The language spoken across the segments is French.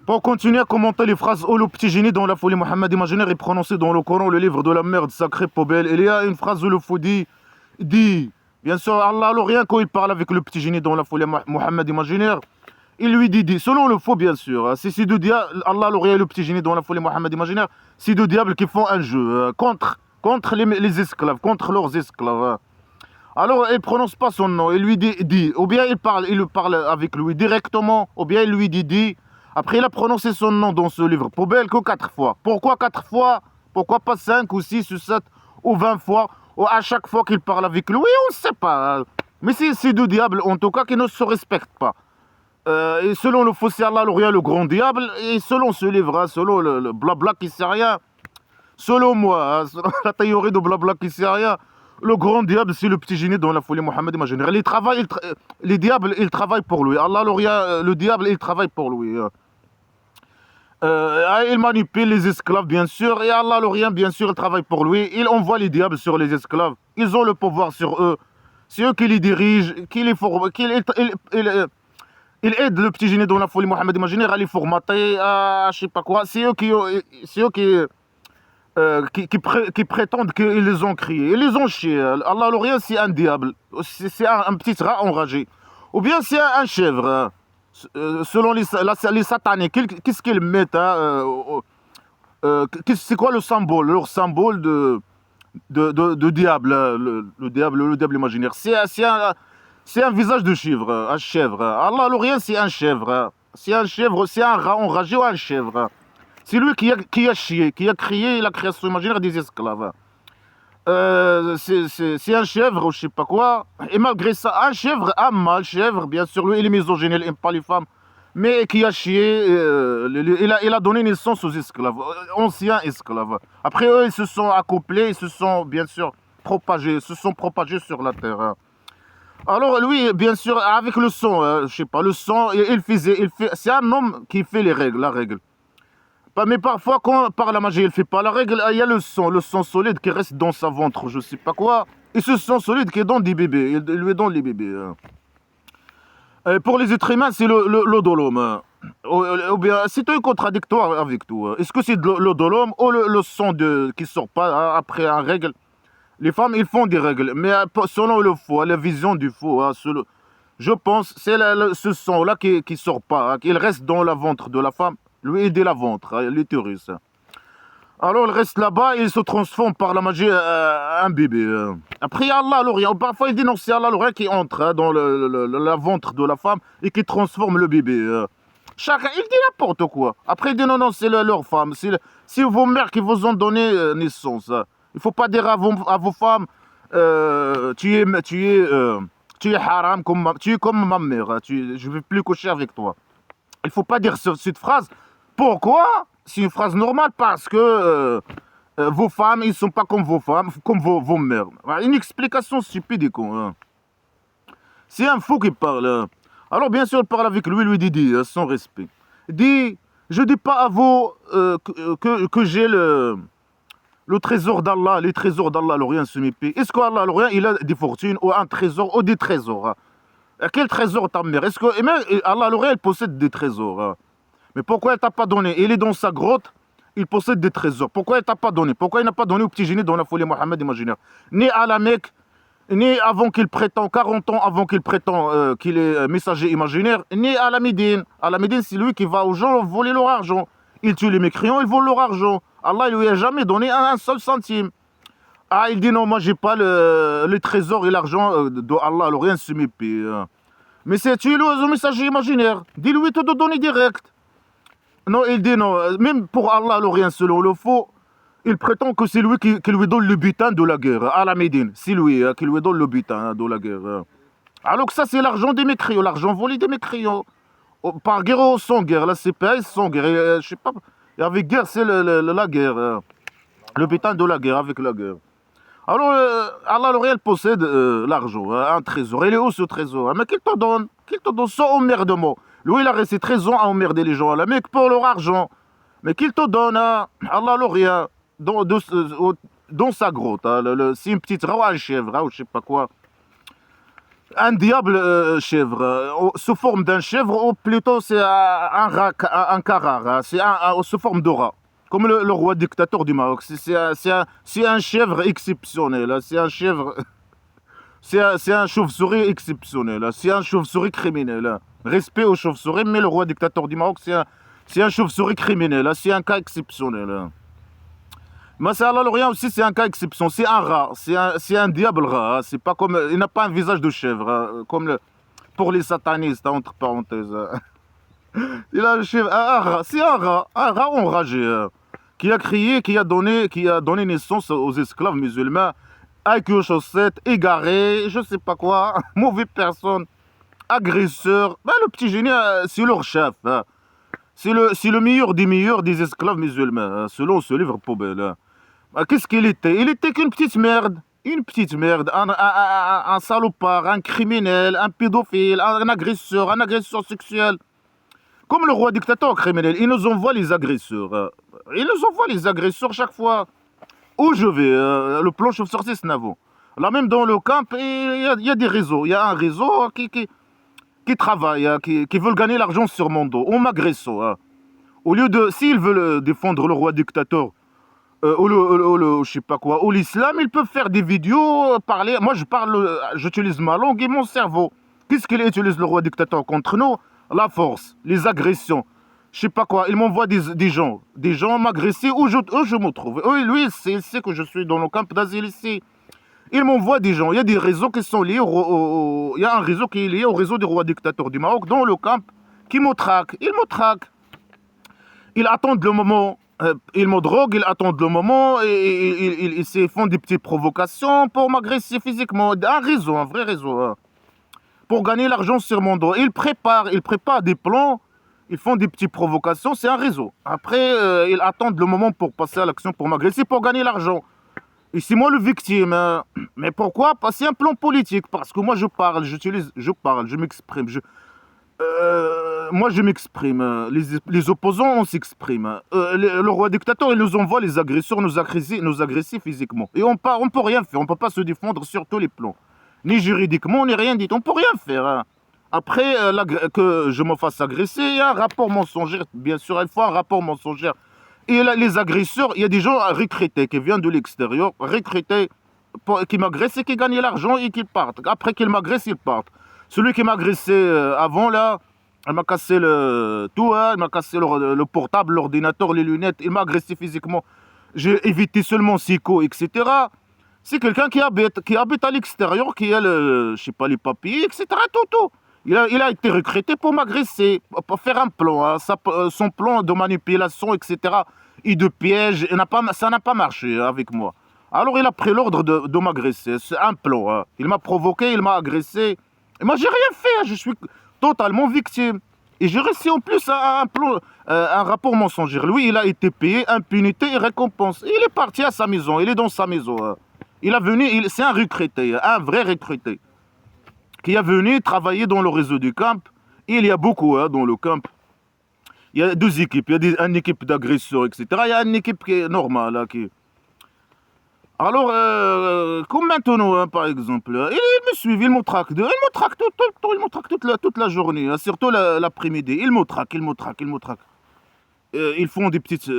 Pour continuer à commenter les phrases où le petit génie dans la folie Mohammed imaginaire est prononcé dans le Coran, le livre de la merde sacrée poubelle. Il y a une phrase où le fou dit, bien sûr, Allah, alors rien quand il parle avec le petit génie dans la folie Mohammed imaginaire, il lui dit, selon le faux bien sûr, c'est deux diables, Allah, alors rien le petit génie dans la folie Mohammed imaginaire, c'est deux diables qui font un jeu contre les esclaves, contre leurs esclaves. Alors, il ne prononce pas son nom, il lui dit, ou bien il parle avec lui directement, ou bien il lui dit. Après, il a prononcé son nom dans ce livre poubelle que 4 fois. Pourquoi 4 fois? Pourquoi pas 5 ou 6 ou 7 ou 20 fois? Ou à chaque fois qu'il parle avec lui, on ne sait pas. Mais c'est ces deux diables, en tout cas, qui ne se respectent pas. Et selon le faux Allah, le grand diable, et selon ce livre, hein, selon le blabla qui sait rien, selon moi, hein, selon la théorie de blabla qui sait rien, le grand diable, c'est le petit génie dans la folie Mohammed imaginaire. Les diables, ils travaillent pour lui. Allah, le diable, il travaille pour lui. Il manipule les esclaves, bien sûr, et Allah, bien sûr, il travaille pour lui. Il envoie les diables sur les esclaves. Ils ont le pouvoir sur eux. C'est eux qui les dirigent, qui les forment, il aide le petit génie dans la folie Mohammed imaginaire à les formater, à je sais pas quoi. C'est eux qui prétendent qu'ils les ont criés. Ils les ont chiés. Allah, c'est un diable. C'est un petit rat enragé. Ou bien c'est un chèvre. Selon les sataniques, qu'est-ce qu'ils mettent c'est quoi le symbole? Leur symbole de diable, le diable imaginaire. C'est un visage de chèvre, un chèvre. Allah, c'est un chèvre. C'est un chèvre, c'est un rat enragé ou un chèvre. C'est lui qui a chié, qui a créé la création imaginaire des esclaves. C'est un chèvre ou je sais pas quoi. Et malgré ça, un mâle chèvre, bien sûr, lui, il est misogyne, il n'aime pas les femmes. Mais qui a chié, il a donné naissance aux esclaves, anciens esclaves. Après eux, ils se sont accouplés, ils se sont, bien sûr, propagés sur la terre. Alors lui, bien sûr, avec le sang, je sais pas, le sang, c'est un homme qui fait la règle. Mais parfois, quand par la magie, il fait pas la règle, il y a le sang solide qui reste dans sa ventre, je sais pas quoi. Et ce sang solide qui est dans des bébés, il lui donne les bébés. Pour les êtres humains, c'est l'odolome. Ou bien, c'est un contradictoire avec tout. Est-ce que c'est de l'odolome ou le sang qui sort pas après un règle? Les femmes, ils font des règles, mais selon le faux, la vision du faux, je pense c'est ce sang-là qui sort pas, il reste dans le ventre de la femme, lui aider la ventre, l'utérus. Alors il reste là-bas et il se transforme par la magie en bébé. Après Allah, parfois il dit non, c'est Allah qui entre dans la ventre de la femme et qui transforme le bébé. Chacun, il dit n'importe quoi. Après il dit non, c'est leur femme, c'est vos mères qui vous ont donné naissance. Il ne faut pas dire à vos femmes, tu es haram, tu es comme ma mère, je ne vais plus coucher avec toi. Il ne faut pas dire cette phrase. Pourquoi? C'est une phrase normale parce que vos femmes, ils ne sont pas comme vos femmes, comme vos mères. Une explication stupide et con. C'est un fou qui parle. Alors bien sûr, il parle avec lui dit, sans respect. Il dit, je ne dis pas à vous que j'ai le trésor d'Allah, les trésors d'Allah, rien se méfie. Est-ce qu'Allah, rien, il a des fortunes ou un trésor ou des trésors? Quel trésor ta mère? Est-ce que Allah, rien, il possède des trésors? Mais pourquoi il t'a pas donné? Il est dans sa grotte, il possède des trésors. Pourquoi il t'a pas donné? Pourquoi il n'a pas donné au petit génie dans la folie Mohammed imaginaire? Ni à la Mecque, ni avant qu'il prétend, 40 ans avant qu'il prétend qu'il est messager imaginaire, ni à la Médine. À la Médine, c'est lui qui va aux gens voler leur argent. Il tue les mécréants, il vole leur argent. Allah, il lui a jamais donné un seul centime. Ah, il dit non, moi j'ai pas le trésor et l'argent de Allah, alors rien ne se méfie. Mais c'est tu le messager imaginaire. Dis-lui tout de donner direct. Non, il dit non, même pour Allah, alors rien selon le faux, il prétend que c'est lui qui lui donne le butin de la guerre, à la Médine. C'est lui qui lui donne le butin de la guerre. Alors que ça, c'est l'argent des mécréants, l'argent volé des mécréants. Par guerre ou sans guerre, la CPS sans guerre, je sais pas. Et avec guerre, c'est la guerre. Le butin de la guerre, avec la guerre. Alors, Allah, le réel possède l'argent, un trésor. Il est où ce trésor? Mais qu'il te donne sans emmerdement. Lui, il a resté 13 ans à emmerder les gens à la Mecque pour leur argent. Mais qu'il te donne, Allah, le rien, dans sa grotte. C'est une petite rat, un chèvre, ou je sais pas quoi. Un diable chèvre, sous forme d'un chèvre, ou plutôt c'est un rat, un carar, hein, c'est sous forme de rat. Comme le roi dictateur du Maroc. C'est un chèvre exceptionnel, hein, c'est un chèvre. C'est un chauve-souris exceptionnel, hein, c'est un chauve-souris criminel, hein. Respect aux chauves-souris, mais le roi dictateur du Maroc, c'est un chauve-souris criminel, hein, c'est un cas exceptionnel, hein. Massa l'Orient aussi, c'est un cas exception. C'est un rat, c'est un diable rat, hein. C'est pas comme, il n'a pas un visage de chèvre, hein, comme pour les satanistes, hein, entre parenthèses, hein. Il a le chèvre, un rat, c'est un rat enragé, hein, qui a crié, qui a donné naissance aux esclaves musulmans, avec aux chaussettes, égaré, je sais pas quoi, mauvaise personne, agresseur. Ben, le petit génie, c'est leur chef, hein. C'est le meilleur des esclaves musulmans, hein, selon ce livre poubelle, hein. Qu'est-ce qu'il était? Il était qu'une petite merde. Une petite merde. Un salopard, un criminel, un pédophile, un agresseur sexuel. Comme le roi dictateur criminel, il nous envoie les agresseurs, hein. Il nous envoie les agresseurs chaque fois où je vais. Le plan chauve-sorcier Snavo. Là même dans le camp, il y a des réseaux. Il y a un réseau qui travaille, hein, qui veulent gagner l'argent sur mon dos. On m'agresse, hein. Au lieu de... S'ils veulent défendre le roi dictateur, je sais pas quoi, ou l'islam, ils peuvent faire des vidéos, parler. Moi, j'utilise ma langue et mon cerveau. Qu'est-ce qu'il utilise le roi dictateur contre nous? La force, les agressions, je sais pas quoi. Il m'envoie des gens m'agresser où je me trouve. Lui, il sait que je suis dans le camp d'asile ici. Il m'envoie des gens. Il y a des réseaux qui sont liés il y a un réseau qui est lié au réseau du roi dictateur du Maroc dans le camp qui me traque. Il me traque. Ils attendent le moment. Ils me droguent, ils attendent le moment, et ils se font des petites provocations pour m'agresser physiquement. Un réseau, un vrai réseau, hein, pour gagner l'argent sur mon dos. Ils préparent des plans, ils font des petites provocations, c'est un réseau. Après, ils attendent le moment pour passer à l'action, pour m'agresser, pour gagner l'argent. Et c'est moi le victime, hein. Mais pourquoi? Parce que c'est un plan politique, parce que moi je parle, je m'exprime, moi, je m'exprime. Les opposants, on s'exprime. Le roi dictateur, il nous envoie les agresseurs, nous agresser physiquement. Et on ne peut rien faire. On ne peut pas se défendre sur tous les plans. Ni juridiquement, ni rien dit. On ne peut rien faire, hein. Après que je me fasse agresser, il y a un rapport mensonger. Bien sûr, il faut un rapport mensonger. Et là, les agresseurs, il y a des gens recrutés qui viennent de l'extérieur, recrutés, qui m'agressent et qui gagnent l'argent et qui partent. Après qu'ils m'agressent, ils partent. Celui qui m'a agressé avant, là, il m'a cassé tout, hein, il m'a cassé le portable, l'ordinateur, les lunettes, il m'a agressé physiquement. J'ai évité seulement Sico, etc. C'est quelqu'un qui habite à l'extérieur, qui a je sais pas, les papiers, etc. Tout. Il a été recruté pour m'agresser, pour faire un plan, hein, son plan de manipulation, etc. Et de piège, ça n'a pas marché avec moi. Alors il a pris l'ordre de m'agresser, c'est un plan, hein. Il m'a provoqué, il m'a agressé. Et moi, j'ai rien fait, hein. Je suis totalement victime. Et j'ai reçu en plus un rapport mensonger. Lui, il a été payé, impunité et récompense. Il est parti à sa maison, il est dans sa maison, hein. C'est un recruté, un vrai recruté, qui est venu travailler dans le réseau du camp. Et il y a beaucoup, hein, dans le camp. Il y a deux équipes, il y a une équipe d'agresseurs, etc. Il y a une équipe qui est normale, hein, Alors, comme maintenant, hein, par exemple, il me suit, il me traque, il me traque tout le temps, il me traque toute la journée, hein, surtout l'après-midi. Il me traque. Ils font des petites,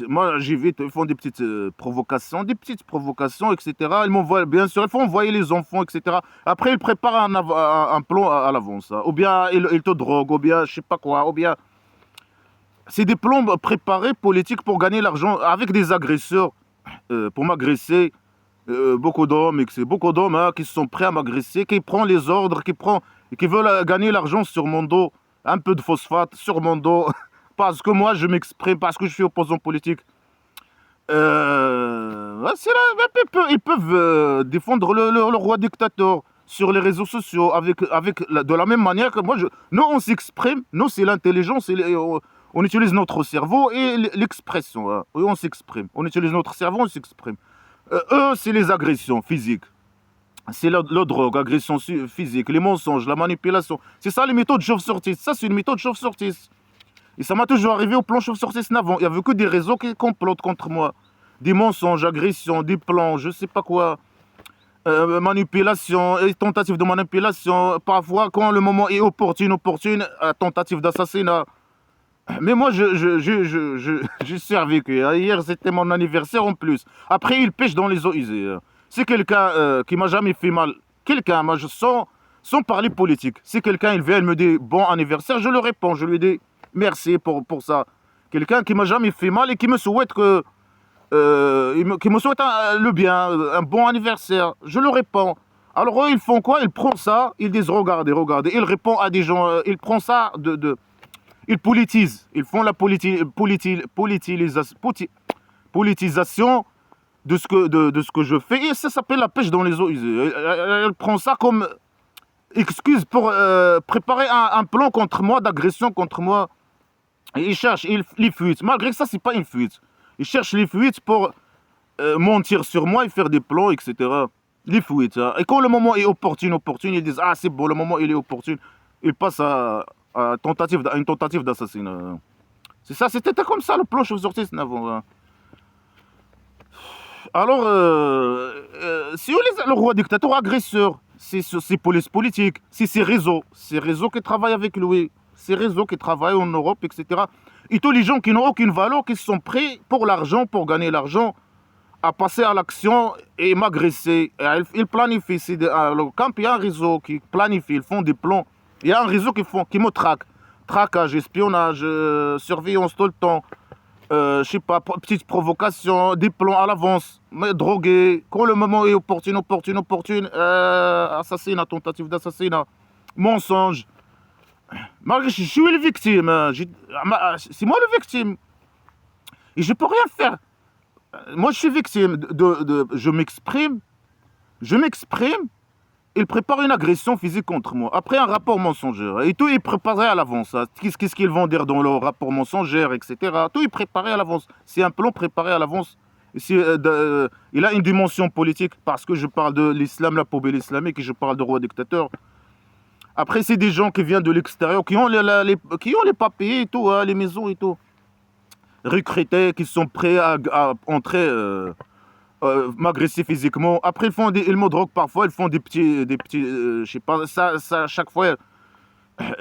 moi j'évite, ils font des petites provocations, etc. Ils m'envoient, bien sûr, il faut envoyer les enfants, etc. Après, ils préparent un plan à l'avance, hein. Ou bien ils te droguent, ou bien je sais pas quoi, ou bien... C'est des plans préparés politiques pour gagner l'argent avec des agresseurs. Pour m'agresser, beaucoup d'hommes, hein, qui sont prêts à m'agresser, qui prennent les ordres, qui veulent gagner l'argent sur mon dos, un peu de phosphate sur mon dos, parce que moi je m'exprime, parce que je suis opposant politique. Ils peuvent défendre le roi dictateur sur les réseaux sociaux, de la même manière que moi. Nous, on s'exprime, nous, c'est l'intelligence, on utilise notre cerveau et l'expression, hein. Oui, on s'exprime. On utilise notre cerveau, on s'exprime. Eux, c'est les agressions physiques. C'est la drogue, agression physique, les mensonges, la manipulation. C'est ça les méthodes chauve-sortistes. Ça, c'est une méthode chauve-sortiste. Et ça m'a toujours arrivé au plan chauve-sortiste avant. Il n'y avait que des réseaux qui complotent contre moi. Des mensonges, agressions, des plans, je sais pas quoi. manipulation, et tentative de manipulation. Parfois, quand le moment est opportune, tentative d'assassinat. Mais moi, j'ai survécu. Hier, c'était mon anniversaire en plus. Après, il pêche dans les eaux usées. C'est quelqu'un qui m'a jamais fait mal. Quelqu'un, moi, sans parler politique. Si quelqu'un, il vient, il me dit bon anniversaire, je le réponds. Je lui dis merci pour ça. Quelqu'un qui m'a jamais fait mal et qui me souhaite qui me souhaite le bien, un bon anniversaire. Je le réponds. Alors eux, ils font quoi? Ils prennent ça, ils disent regardez, regardez. Ils répondent à des gens, ils prennent ça ils politisent. Ils font la politisation de ce que je fais. Et ça s'appelle la pêche dans les eaux usées. Elle prend ça comme excuse pour préparer un plan contre moi, d'agression contre moi. Et ils cherchent les fuites. Malgré que ça, c'est pas une fuite. Ils cherchent les fuites pour mentir sur moi et faire des plans, etc. Les fuites. Hein. Et quand le moment est opportun, ils disent ah c'est bon, le moment il est opportun. Ils passent à une tentative d'assassinat. C'est ça, c'était comme ça le plan chauve-sortiste avant. Hein. Alors, si on le roi dictateur agresseur, c'est police politique, c'est ces réseaux qui travaillent avec lui, ces réseaux qui travaillent en Europe, etc. Et tous les gens qui n'ont aucune valeur, qui sont prêts pour l'argent, pour gagner l'argent, à passer à l'action et m'agresser. Ils planifient. Quand il y a un réseau qui planifie, ils font des plans. Il y a un réseau qui me traque. Traquage, espionnage, surveillance tout le temps. Je sais pas, petite provocation, des plans à l'avance, droguer. Quand le moment est opportun, assassinat, tentative d'assassinat, mensonge. Malgré je suis le victime. C'est moi le victime. Et je peux rien faire. Moi, je suis victime je m'exprime, il prépare une agression physique contre moi. Après, un rapport mensongère. Et tout est préparé à l'avance. Hein. Qu'est-ce qu'ils vont dire dans le rapport mensongère, etc. Tout est préparé à l'avance. C'est un plan préparé à l'avance. Il a une dimension politique parce que je parle de l'islam, la poubelle islamique, et je parle de roi dictateur. Après, c'est des gens qui viennent de l'extérieur, qui ont les papiers et tout, hein, les maisons et tout. Recrutés, qui sont prêts à entrer, m'agresser physiquement. Après, ils me droguent parfois, ils font des petits je sais pas, ça, chaque fois,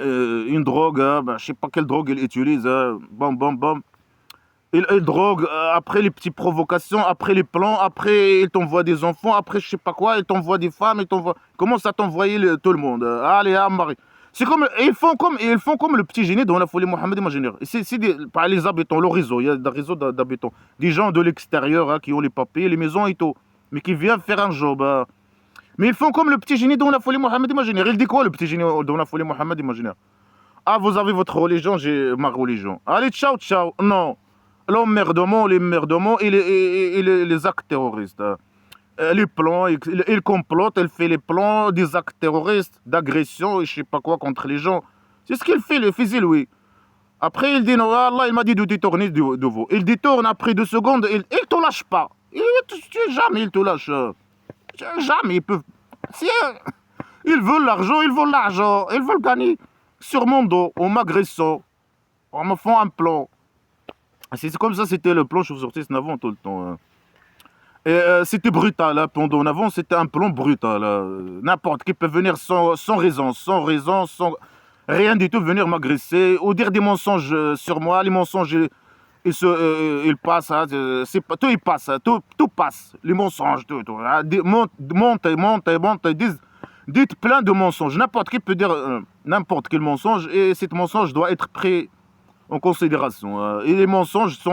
une drogue, hein, je sais pas quelle drogue ils utilisent, hein, bam, bam, bam. Ils droguent, après les petites provocations, après les plans, après ils t'envoient des enfants, après je sais pas quoi, ils t'envoient des femmes, ils commencent à t'envoyer tout le monde. Allez, à Marie. C'est comme, ils font comme le petit génie dans la folie Mohamed imaginaire. Par les habitants, le réseau, il y a des réseaux d'habitants. Des gens de l'extérieur hein, qui ont les papiers, les maisons et tout, mais qui viennent faire un job. Mais ils font comme le petit génie dans la folie Mohamed imaginaire. Il dit quoi le petit génie dans la folie Mohamed imaginaire? Ah, vous avez votre religion, j'ai ma religion. Allez, ciao, ciao. Non. L'emmerdement, et les actes terroristes. Les plans, il complote, il fait les plans des actes terroristes, d'agression et je sais pas quoi contre les gens. C'est ce qu'il fait, il faisait lui. Après, il dit non, Allah, il m'a dit de détourner de vous. Il détourne après 2 secondes, il te lâche pas. Jamais il te lâche. Jamais ils peuvent. Si, ils veulent l'argent, ils veulent gagner sur mon dos, en m'agressant, en me font un plan. C'est comme ça, c'était le plan chauve-sortiste avant tout le temps. Hein. Et c'était brutal, hein. Pendant avant, c'était un plan brutal. N'importe qui peut venir sans raison, sans rien du tout, venir m'agresser ou dire des mensonges sur moi. Les mensonges, ils passent. Hein. Tout, il passe. Hein. Tout passe. Les mensonges, tout. Hein. Monte. Dites plein de mensonges. N'importe qui peut dire n'importe quel mensonge et ce mensonge doit être pris en considération. Et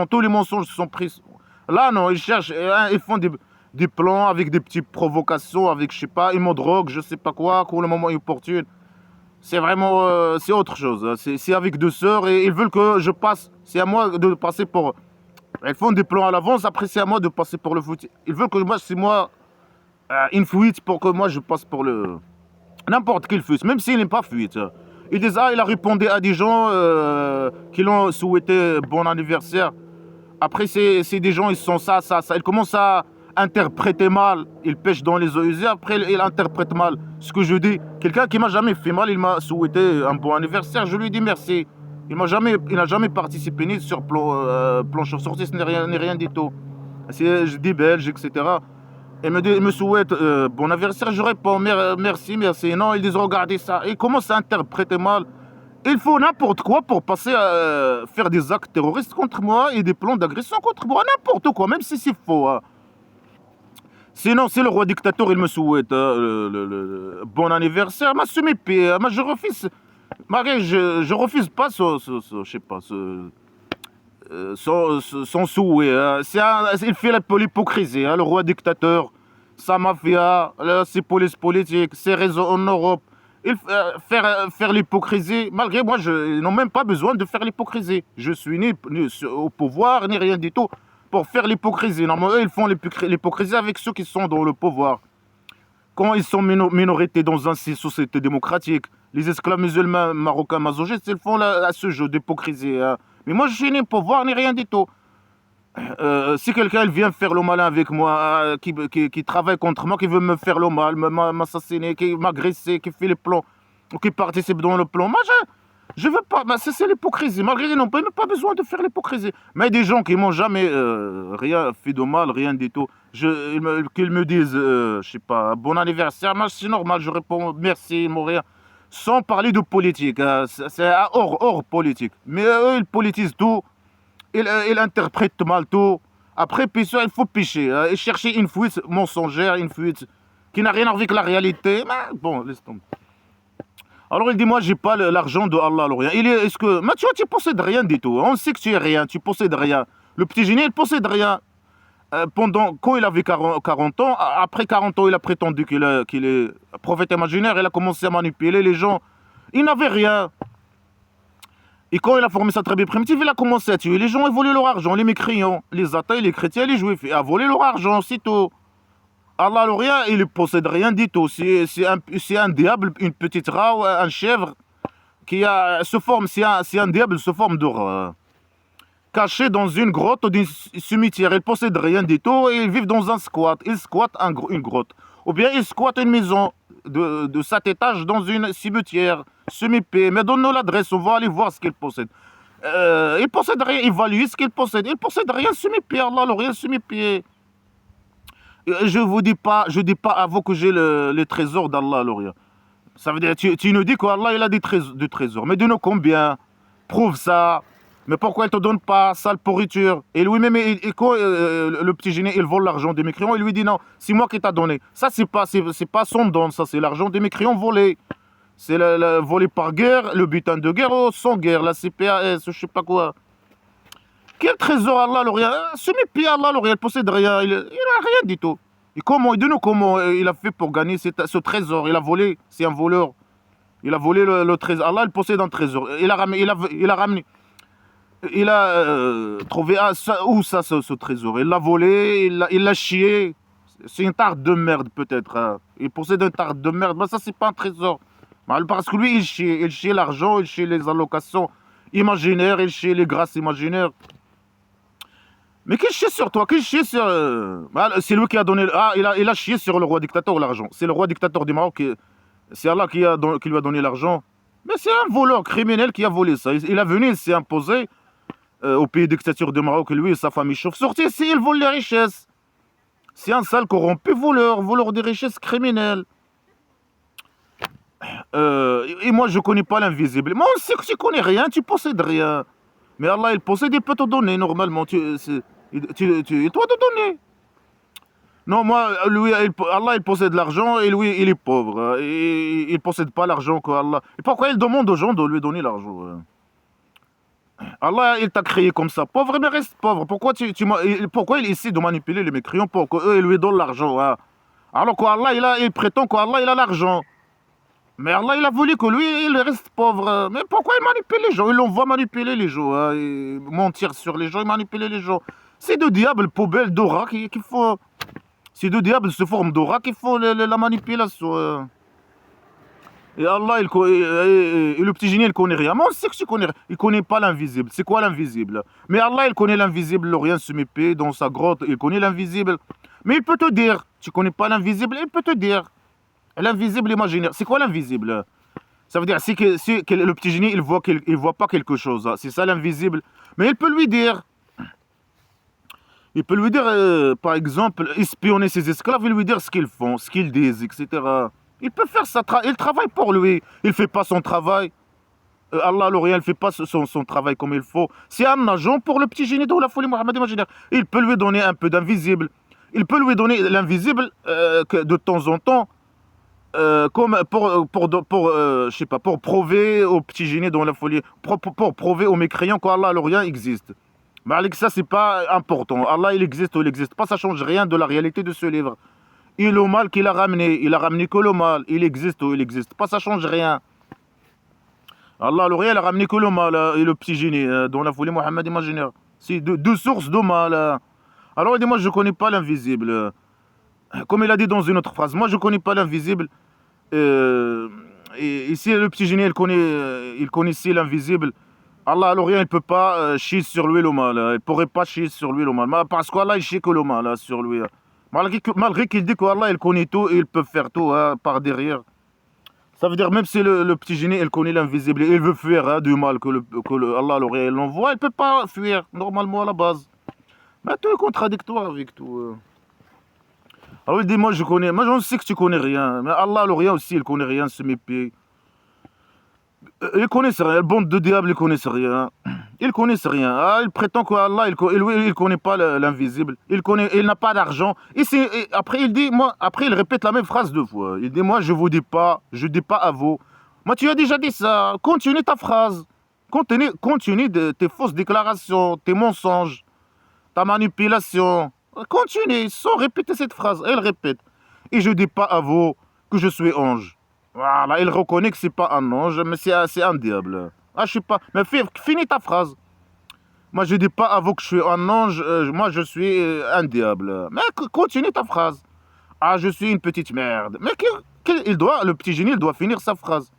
tous les mensonges sont pris. Là, non, ils cherchent, ils font des plans avec des petites provocations, avec, je sais pas, ils me droguent, je sais pas quoi, quand le moment est opportun. C'est vraiment, c'est autre chose. Hein. C'est avec 2 sœurs et ils veulent que je passe. C'est à moi de passer pour. Elles font des plans à l'avance, après c'est à moi de passer pour le foot. Ils veulent que c'est moi une fuite pour que moi je passe pour le. N'importe quelle fuite, même s'il n'est pas fuite. Ils disent, ah, il a répondu à des gens qui l'ont souhaité bon anniversaire. Après, c'est des gens, ils sont ça. Ils commencent à interpréter mal. Ils pêchent dans les eaux usées. Après, ils interprètent mal ce que je dis. Quelqu'un qui m'a jamais fait mal, il m'a souhaité un bon anniversaire. Je lui dis merci. Il n'a jamais participé ni sur plan chauve-sortiste, ni rien du tout. Je dis belge, etc. Il me souhaite bon anniversaire. Je réponds merci, merci. Non, ils disent regardez ça. Ils commencent à interpréter mal. Il faut n'importe quoi pour passer à faire des actes terroristes contre moi et des plans d'agression contre moi. N'importe quoi, même si c'est faux. Hein. Sinon, si le roi dictateur, il me souhaite bon anniversaire, ma semi-paix, moi je refuse. Marie, je refuse pas je sais pas, son souhait. Hein. Il fait l'hypocrisie, hein, le roi dictateur, sa mafia, ses polices politiques, ses réseaux en Europe. Faire l'hypocrisie, malgré moi, ils n'ont même pas besoin de faire l'hypocrisie. Je suis ni au pouvoir, ni rien du tout pour faire l'hypocrisie. Normalement, eux, ils font l'hypocrisie avec ceux qui sont dans le pouvoir. Quand ils sont minorités dans une société démocratique, les esclaves musulmans marocains masochistes, ils font ce jeu d'hypocrisie. Hein. Mais moi, je suis ni pouvoir, ni rien du tout. Si quelqu'un vient faire le malin avec moi, qui travaille contre moi, qui veut me faire le mal, m'assassiner, qui m'agresser, qui fait les plans, ou qui participe dans le plan, moi je veux pas. C'est l'hypocrisie. Malgré qu'ils n'ont même pas besoin de faire l'hypocrisie. Mais des gens qui m'ont jamais rien fait de mal, rien du tout, qu'ils me disent, je sais pas, bon anniversaire, moi c'est normal, je réponds merci, ils m'ont rien. Sans parler de politique, hein, c'est hors politique. Mais eux, ils politisent tout. Il interprète mal tout. Après, puis ça, il faut picher. Hein, et chercher une fuite mensongère, une fuite qui n'a rien à voir avec la réalité. Mais bon, laisse tomber. Alors il dit, moi, j'ai pas l'argent de Allah. Alors, est-ce que... Mais tu vois, tu possèdes rien du tout. On sait que tu es rien, tu possèdes rien. Le petit génie, il possède rien. Quand il avait 40 ans, après 40 ans, il a prétendu qu'il est prophète imaginaire. Il a commencé à manipuler les gens. Il n'avait rien. Et quand il a formé sa tribu primitive, il a commencé à tuer les gens et voler leur argent, les mécréants, les athées, les chrétiens, les juifs, et à voler leur argent, c'est tout. Allah, le rien, il ne possède rien du tout. C'est un diable, une petite rat, un chèvre, qui se forme, c'est un diable se forme de caché dans une grotte ou un cimetière. Il ne possède rien du tout et il vit dans un squat. Il squatte une grotte. Ou bien il squatte une maison de 7 étages dans une cimetière. Semi-paix, mais donne-nous l'adresse, on va aller voir ce qu'il possède. Il possède rien, évalue ce qu'il possède. Il possède rien, semi-paix, Allah, le rien, semi-paix. Je vous dis pas, dis pas à vous que j'ai les trésors d'Allah, le rien. Ça veut dire, tu nous dis qu'Allah, il a des trésors. Mais dis-nous combien? Prouve ça. Mais pourquoi il te donne pas, sale pourriture? Et lui-même, quand le petit génie, il vole l'argent des mécréants, il lui dit non, c'est moi qui t'a donné. Ça, c'est pas son don, ça, c'est l'argent des mécréants volé. C'est volé par guerre, le butin de guerre ou sans guerre, la CPAS, je sais pas quoi. Quel trésor Allah, le rien? Semi-paix, Allah, le rien, il possède rien, il a rien du tout. Et comment, dis-nous comment il a fait pour gagner ce trésor? Il a volé, c'est un voleur. Il a volé le trésor. Allah, il possède un trésor. Il a ramené. Il a trouvé où ça, ce trésor? Il l'a volé, il l'a chié. C'est une tarte de merde, peut-être. Hein. Il possède une tarte de merde. Mais ça, c'est pas un trésor. Parce que lui, il chie l'argent, il chie les allocations imaginaires, il chie les grâces imaginaires. Mais qui chie sur toi? Qui chie sur... c'est lui qui a donné... Ah, il a chié sur le roi dictateur l'argent. C'est le roi dictateur du Maroc c'est Allah qui lui a donné l'argent. Mais c'est un voleur criminel qui a volé ça. Il est venu, il s'est imposé au pays dictature du Maroc. Lui et sa famille chauve-sortie ici, il vole les richesses. C'est un sale corrompu voleur des richesses criminelles. Et moi, je ne connais pas l'invisible. Moi, on sait que tu ne connais rien, tu possèdes rien. Mais Allah, il possède, il peut te donner normalement. Il doit te donner. Non, moi, lui, Allah, il possède l'argent et lui, il est pauvre. Il ne possède pas l'argent qu'Allah. Et pourquoi il demande aux gens de lui donner l'argent? Allah, il t'a créé comme ça. Pauvre, mais reste pauvre. Pourquoi il essaie de manipuler les mécréants pour qu'eux, ils lui donnent l'argent? Hein? Alors qu'Allah, il prétend qu'Allah, il a l'argent. Mais Allah, il a voulu que lui, il reste pauvre. Mais pourquoi il manipule les gens? Il l'envoie manipuler les gens. Hein, et mentir sur les gens et manipuler les gens. C'est deux diables poubelles d'aura qu'il faut... C'est deux diables se forment d'aura qu'il faut la manipulation. Et Allah, et le petit génie, il connaît rien. Moi, on sait que tu connais rien. Il connaît pas l'invisible. C'est quoi l'invisible? Mais Allah, il connaît l'invisible. Le rien se met dans sa grotte. Il connaît l'invisible. Mais il peut te dire. Tu connais pas l'invisible, il peut te dire. L'invisible imaginaire. C'est quoi l'invisible? Ça veut dire que le petit génie, il voit pas quelque chose. C'est ça l'invisible. Mais il peut lui dire. Il peut lui dire, par exemple, espionner ses esclaves et lui dire ce qu'ils font, ce qu'ils disent, etc. Il peut faire ça, il travaille pour lui. Il ne fait pas son travail. Allah l'Orient ne fait pas son travail comme il faut. C'est un agent pour le petit génie de la folie Mohammed imaginaire. Il peut lui donner un peu d'invisible. Il peut lui donner l'invisible de temps en temps, comme je sais pas, pour prouver au petit génie dans la folie, pour prouver aux mécréants qu'Allah l'Orient existe. Mais avec ça, c'est pas important. Allah, il existe ou il n'existe pas, ça change rien de la réalité de ce livre. Et le mal qu'il a ramené que le mal. Il existe ou il n'existe pas, ça change rien. Allah, l'Orient, il a ramené que le mal et le petit génie dans la folie Mohammed imaginaire. C'est deux sources de mal. Alors il dit, moi je ne connais pas l'invisible. Comme il a dit dans une autre phrase, moi je ne connais pas l'invisible. Et ici le petit génie, il connaissait l'invisible. Allah, l'Orient, il ne peut pas chier sur lui le mal. Il ne pourrait pas chier sur lui le mal. Parce qu'Allah, il chie que le mal sur lui. Malgré qu'il dit qu'Allah, il connaît tout et il peut faire tout par derrière. Ça veut dire même si le petit génie, il connaît l'invisible et il veut fuir du mal que Allah l'Orient l'envoie, il ne peut pas fuir normalement à la base. Mais tout est contradictoire avec tout. Alors il dit, moi je sais que tu connais rien. Mais Allah l'Orient aussi, il connaît rien, ce mépier. Ils connaissent rien, le bande de diables, ils connaissent rien. Ils connaissent rien. Il prétend qu'Allah, il connaît pas l'invisible. Il n'a pas d'argent. Et après, il répète la même phrase 2 fois. Il dit, moi, je dis pas à vous. Moi, tu as déjà dit ça. Continue ta phrase. Continue tes fausses déclarations, tes mensonges, ta manipulation. Continue, sans répéter cette phrase. Elle répète. Et je dis pas à vous que je suis ange. Voilà, il reconnaît que c'est pas un ange, mais c'est un diable. Je sais pas. Mais finis ta phrase. Moi, je dis pas à vous que je suis un ange, moi, je suis un diable. Mais continue ta phrase. Je suis une petite merde. Mais le petit génie, il doit finir sa phrase.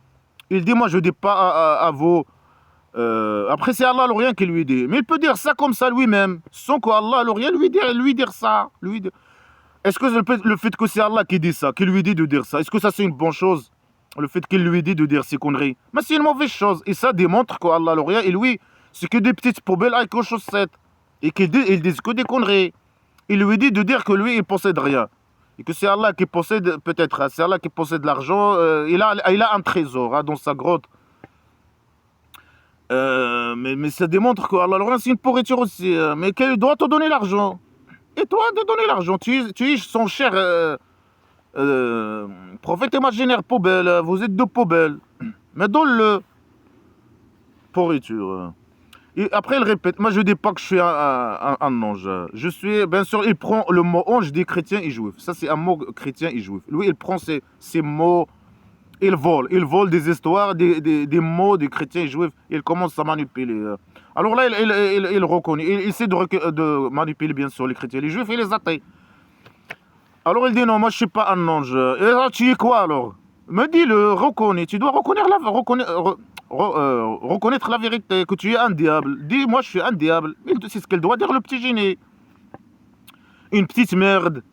Il dit, moi, je dis pas à vous. Après, c'est Allah l'Orient qui lui dit. Mais il peut dire ça comme ça lui-même, sans qu'Allah l'Orient lui dire ça. Est-ce que le fait que c'est Allah qui dit ça, qui lui dit de dire ça, est-ce que ça c'est une bonne chose? Le fait qu'il lui dit de dire ces conneries. Mais c'est une mauvaise chose. Et ça démontre qu'Allah l'Orient, et lui, c'est que des petites poubelles avec aux chaussettes. Et qu'ils disent que des conneries. Il lui dit de dire que lui, il possède rien. Et que c'est Allah qui possède, peut-être, c'est Allah qui possède l'argent. Il a un trésor dans sa grotte. Mais ça démontre qu'Allah l'Orient, c'est une pourriture aussi. Mais qu'il doit te donner l'argent. Et toi, de donner l'argent. Tu es son cher... prophète imaginaire poubelle, vous êtes deux poubelles. Mais donne-le. Pourriture. Et après, il répète, moi je dis pas que je suis un ange. Je suis, bien sûr, il prend le mot ange des chrétiens et juifs. Ça, c'est un mot chrétien et juif. Lui, il prend ces mots, il vole des histoires, des mots des chrétiens et juifs. Il commence à manipuler. Alors là, il reconnaît, il essaie de manipuler, bien sûr, les chrétiens et les juifs et les athées. Alors il dit, non, moi je suis pas un ange. Et là, tu es quoi alors? Me dis-le, reconnais. Tu dois reconnaître la vérité, que tu es un diable. Dis, moi je suis un diable. C'est ce qu'elle doit dire, le petit génie. Une petite merde.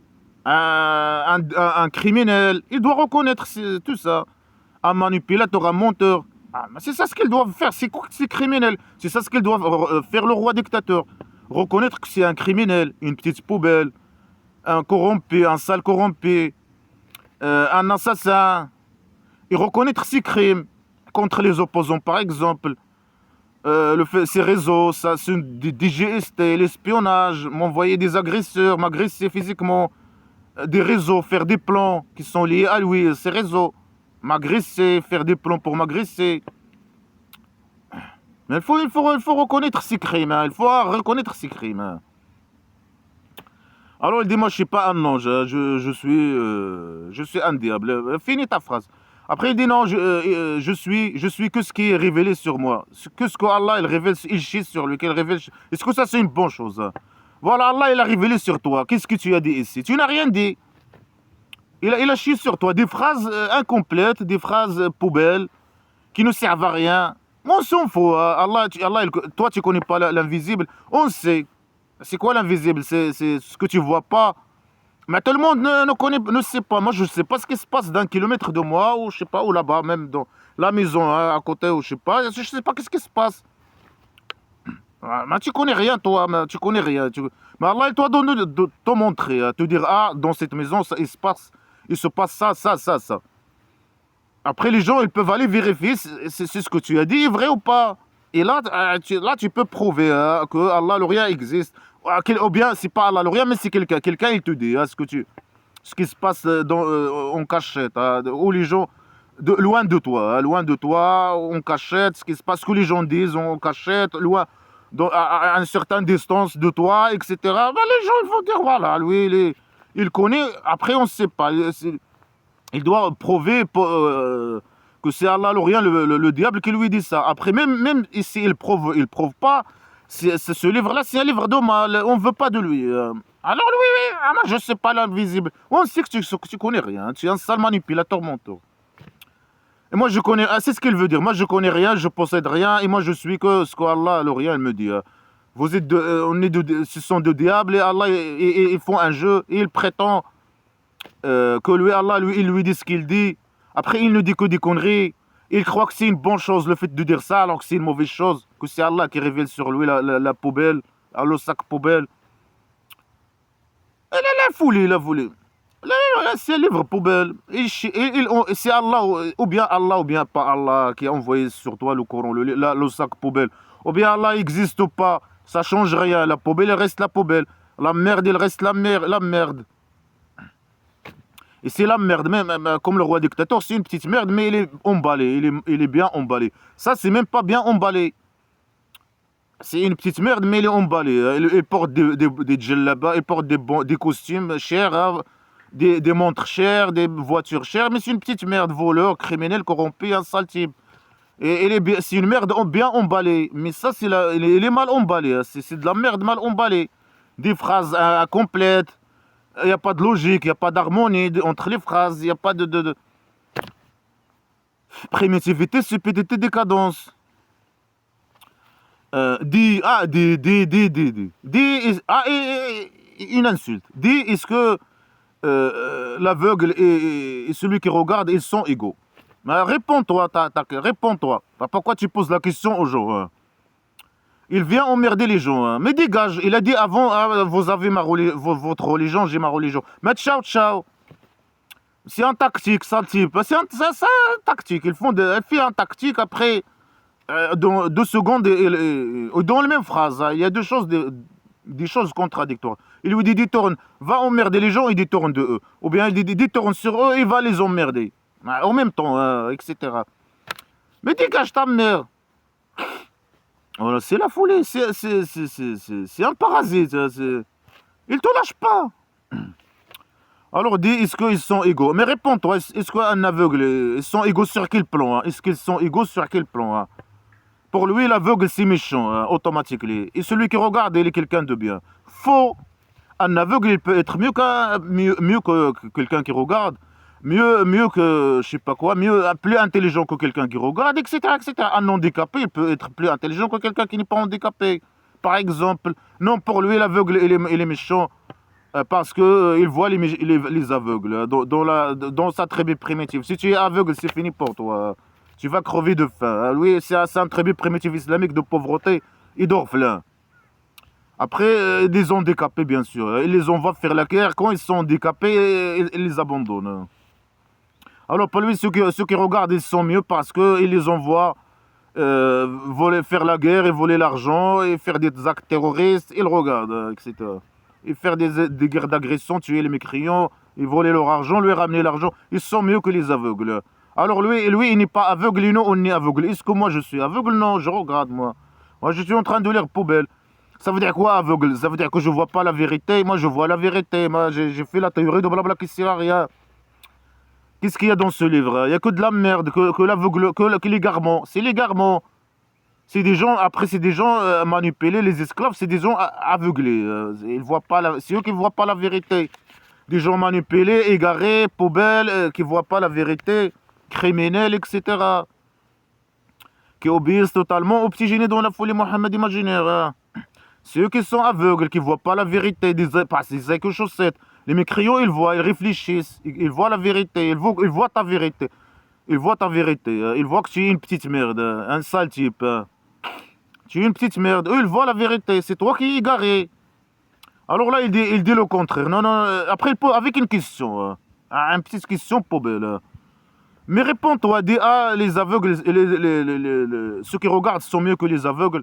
Un criminel. Il doit reconnaître tout ça. Un manipulateur, un menteur. Mais c'est ça ce qu'ils doivent faire. C'est criminel. C'est ça ce qu'ils doivent faire, le roi dictateur. Reconnaître que c'est un criminel, une petite poubelle. Un corrompu, un sale corrompu, un assassin, et reconnaître ses crimes contre les opposants, par exemple, ces réseaux, ça, c'est des GST, l'espionnage, m'envoyer des agresseurs, m'agresser physiquement, des réseaux, faire des plans qui sont liés à lui, ces réseaux, m'agresser, faire des plans pour m'agresser. Mais il faut reconnaître ses crimes, il faut reconnaître ses crimes. Alors il dit, moi je suis pas un ange, je suis un diable. Finis ta phrase. Après il dit, non, je suis que ce qui est révélé sur moi. Que ce qu'Allah il révèle, il chie sur lui, qu'il révèle. Est-ce que ça c'est une bonne chose? Voilà, Allah il a révélé sur toi. Qu'est-ce que tu as dit ici? Tu n'as rien dit. Il a chié sur toi. Des phrases incomplètes, des phrases poubelles, qui ne servent à rien. On s'en fout. Toi tu connais pas l'invisible. On sait. C'est quoi l'invisible? C'est ce que tu vois pas. Mais tout le monde ne sait pas. Moi, je ne sais pas ce qui se passe d'un kilomètre de moi, ou je sais pas, ou là-bas, même dans la maison, à côté, ou je sais pas. Je ne sais pas qu'est-ce qui se passe. Mais tu connais rien, toi, mais tu connais rien. Mais Allah, il doit te montrer, te dire, ah, dans cette maison, ça, il se passe ça, ça, ça, ça. Après, les gens, ils peuvent aller vérifier si c'est ce que tu as dit, est vrai ou pas. Et là, tu peux prouver que Allah, le rien existe. Ou bien, c'est pas Allah, le rien, mais c'est quelqu'un. Quelqu'un, il te dit ce qui se passe en cachette, où les gens, loin de toi, en cachette, ce qui se passe, ce que les gens disent en cachette, loin, à une certaine distance de toi, etc. Ben, les gens, ils vont dire, voilà, lui, il connaît. Après, on ne sait pas. Il doit prouver que c'est Allah, le rien, le diable qui lui dit ça. Après, même si il prouve pas, ce livre-là, c'est un livre de mal. On ne veut pas de lui. Alors lui, oui, moi, je ne sais pas l'invisible. On sait que tu connais rien. Tu es un sale manipulateur menteur. Et moi, je connais, c'est ce qu'il veut dire. Moi, je connais rien, je possède rien. Et moi, je suis que ce qu'Allah, le rien, il me dit. Vous êtes ce sont deux diables et Allah, ils font un jeu. Et il prétend que lui, Allah, il lui dit ce qu'il dit. Après, il ne dit que des conneries. Il croit que c'est une bonne chose le fait de dire ça, alors que c'est une mauvaise chose. Que c'est Allah qui révèle sur lui la poubelle, le sac poubelle. La folie, la folie. C'est un livre poubelle. C'est Allah, ou bien pas Allah, qui a envoyé sur toi le Coran, le sac poubelle. Ou bien Allah n'existe pas. Ça change rien. La poubelle, elle reste la poubelle. La merde, elle reste la merde. Et c'est la merde, même comme le roi dictateur, c'est une petite merde, mais il est emballé, il est bien emballé. Ça, c'est même pas bien emballé. C'est une petite merde, mais il est emballé. Il porte des djellabas, il porte des costumes chers, hein, des montres chères, des voitures chères, mais c'est une petite merde, voleur, criminel, corrompu, un sale type. Et c'est une merde bien emballée. Mais ça, il est mal emballé. Hein. C'est de la merde mal emballée. Des phrases incomplètes. Il n'y a pas de logique, il n'y a pas d'harmonie entre les phrases, il n'y a pas de primitivité, stupidité, décadence. Dis, une insulte. Dis, est-ce que l'aveugle et celui qui regarde, ils sont égaux? Réponds-toi, réponds-toi. Pourquoi tu poses la question aux gens hein? Il vient emmerder les gens. Hein. Mais dégage. Il a dit avant, vous avez votre religion, j'ai ma religion. Mais ciao, ciao. C'est un tactique, ça type. C'est un tactique. Elle fait un tactique après, dans 2 secondes, dans la même phrase. Hein. Il y a des choses contradictoires. Il lui dit, détourne, va emmerder les gens, il détourne de eux. Ou bien il dit, détourne sur eux, il va les emmerder. En même temps, etc. Mais dégage ta mère. Voilà, c'est la folie, c'est un parasite. Il te lâche pas. Alors dis, est-ce qu'ils sont égaux? Mais réponds-toi, est-ce qu'un aveugle, ils sont égaux sur quel plan hein? Est-ce qu'ils sont égaux sur quel plan hein? Pour lui, l'aveugle, c'est méchant, hein, automatiquement. Et celui qui regarde, il est quelqu'un de bien. Faux. Un aveugle, il peut être mieux que quelqu'un qui regarde. Mieux que, je sais pas quoi, plus intelligent que quelqu'un qui regarde, etc., etc. Un handicapé, il peut être plus intelligent que quelqu'un qui n'est pas handicapé. Par exemple, non, pour lui, l'aveugle, il est méchant parce qu'il voit les aveugles dans sa tribu primitive. Si tu es aveugle, c'est fini pour toi. Tu vas crever de faim. Lui, c'est un tribu primitive islamique de pauvreté et d'orphelins. Après, des handicapés, bien sûr. Il les envoie faire la guerre. Quand ils sont handicapés, ils les abandonnent. Alors pour lui, ceux qui regardent, ils sont mieux parce qu'ils les envoient faire la guerre et voler l'argent et faire des actes terroristes. Ils regardent, etc. Et faire des guerres d'agression, tuer les mécréants, et voler leur argent, lui ramener l'argent. Ils sont mieux que les aveugles. Alors lui il n'est pas aveugle et nous, on est aveugle. Est-ce que moi je suis aveugle? Non, je regarde moi. Moi je suis en train de lire poubelle. Ça veut dire quoi aveugle? Ça veut dire que je vois pas la vérité. Moi je vois la vérité. Moi j'ai fait la théorie de blabla qui sert à rien. Qu'est-ce qu'il y a dans ce livre? Il n'y a que de la merde, que l'aveugle, que l'égarement. C'est l'égarement. C'est des gens, après c'est des gens manipulés, les esclaves, c'est des gens aveuglés. Ils voient pas c'est eux qui ne voient pas la vérité. Des gens manipulés, égarés, poubelles, qui ne voient pas la vérité, criminels, etc. Qui obéissent totalement aux petits génies dans la folie Mohammed imaginaire. Hein. C'est eux qui sont aveugles, qui ne voient pas la vérité, des chaussettes. Les mécréants, ils voient, ils réfléchissent, ils voient la vérité, ils voient ta vérité. Ils voient ta vérité, ils voient que tu es une petite merde, un sale type. Tu es une petite merde. Eux, ils voient la vérité. C'est toi qui es égaré. Alors là, il dit le contraire. Non, non, après, il pose avec une question. Une petite question poubelle. Mais réponds-toi, dis, ah, les aveugles, ceux qui regardent sont mieux que les aveugles.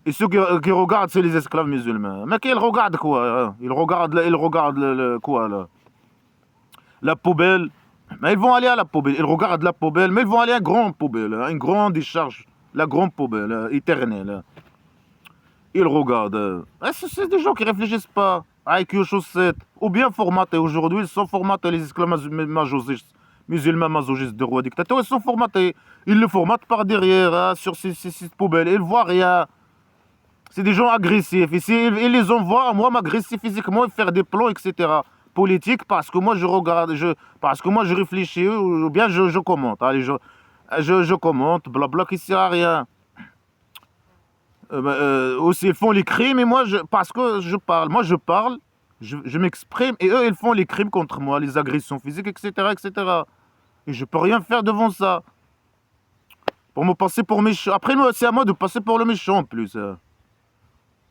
Et ceux qui regardent, c'est les esclaves musulmans. Mais qu'ils regardent quoi, hein? Ils regardent quoi, là? La poubelle. Mais ils vont aller à la poubelle. Ils regardent la poubelle, mais ils vont aller à une grande poubelle, hein, une grande décharge. La grande poubelle, éternelle. Ils regardent. C'est des gens qui réfléchissent pas. IQ chaussette. Ou bien formatés. Aujourd'hui, ils sont formatés, les esclaves masochistes, musulmans masochistes de rois dictateurs. Ils sont formatés. Ils le formatent par derrière, hein, sur ces poubelles. Ils voient rien. C'est des gens agressifs. Ici, ils les envoient, moi, m'agresser physiquement et faire des plans, etc. Politiques, parce que moi, je regarde, parce que moi, je réfléchis, ou bien je commente. Allez, je commente, blabla, qui sert à rien. Aussi, ils font les crimes, et moi, parce que je parle. Moi, je parle, je m'exprime, et eux, ils font les crimes contre moi, les agressions physiques, etc., etc. Et je peux rien faire devant ça. Pour me passer pour méchant. Après, c'est à moi de passer pour le méchant, en plus.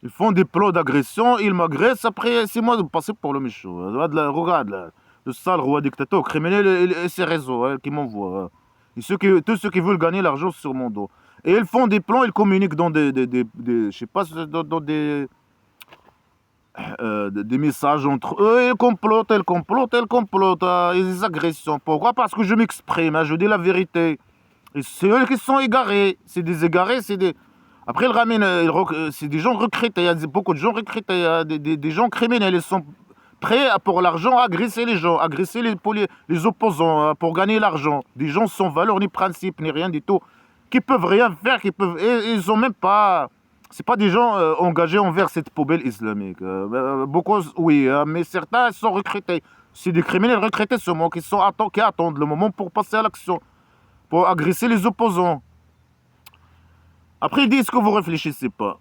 Ils font des plans d'agression, ils m'agressent, après c'est moi de passer pour le méchant. Regarde, là, le sale roi dictateur, criminel et ses réseaux qui m'envoient. Et tous ceux qui veulent gagner l'argent sur mon dos. Et ils font des plans, ils communiquent dans je sais pas, dans des messages entre eux, ils complotent, des agressions. Pourquoi? Parce que je m'exprime, hein, je dis la vérité. Et c'est eux qui sont égarés, c'est des égarés, c'est des... Après, ils ramènent, c'est des gens recrutés, il y a beaucoup de gens recrutés, des gens criminels, ils sont prêts pour l'argent à agresser les gens, agresser les opposants pour gagner l'argent. Des gens sans valeur, ni principe, ni rien du tout, qui peuvent rien faire, ils ont même pas... C'est pas des gens engagés envers cette poubelle islamique. Beaucoup, oui, mais certains sont recrutés. C'est des criminels recrutés seulement qui attendent le moment pour passer à l'action, pour agresser les opposants. Après, il dit, est-ce que vous réfléchissez pas?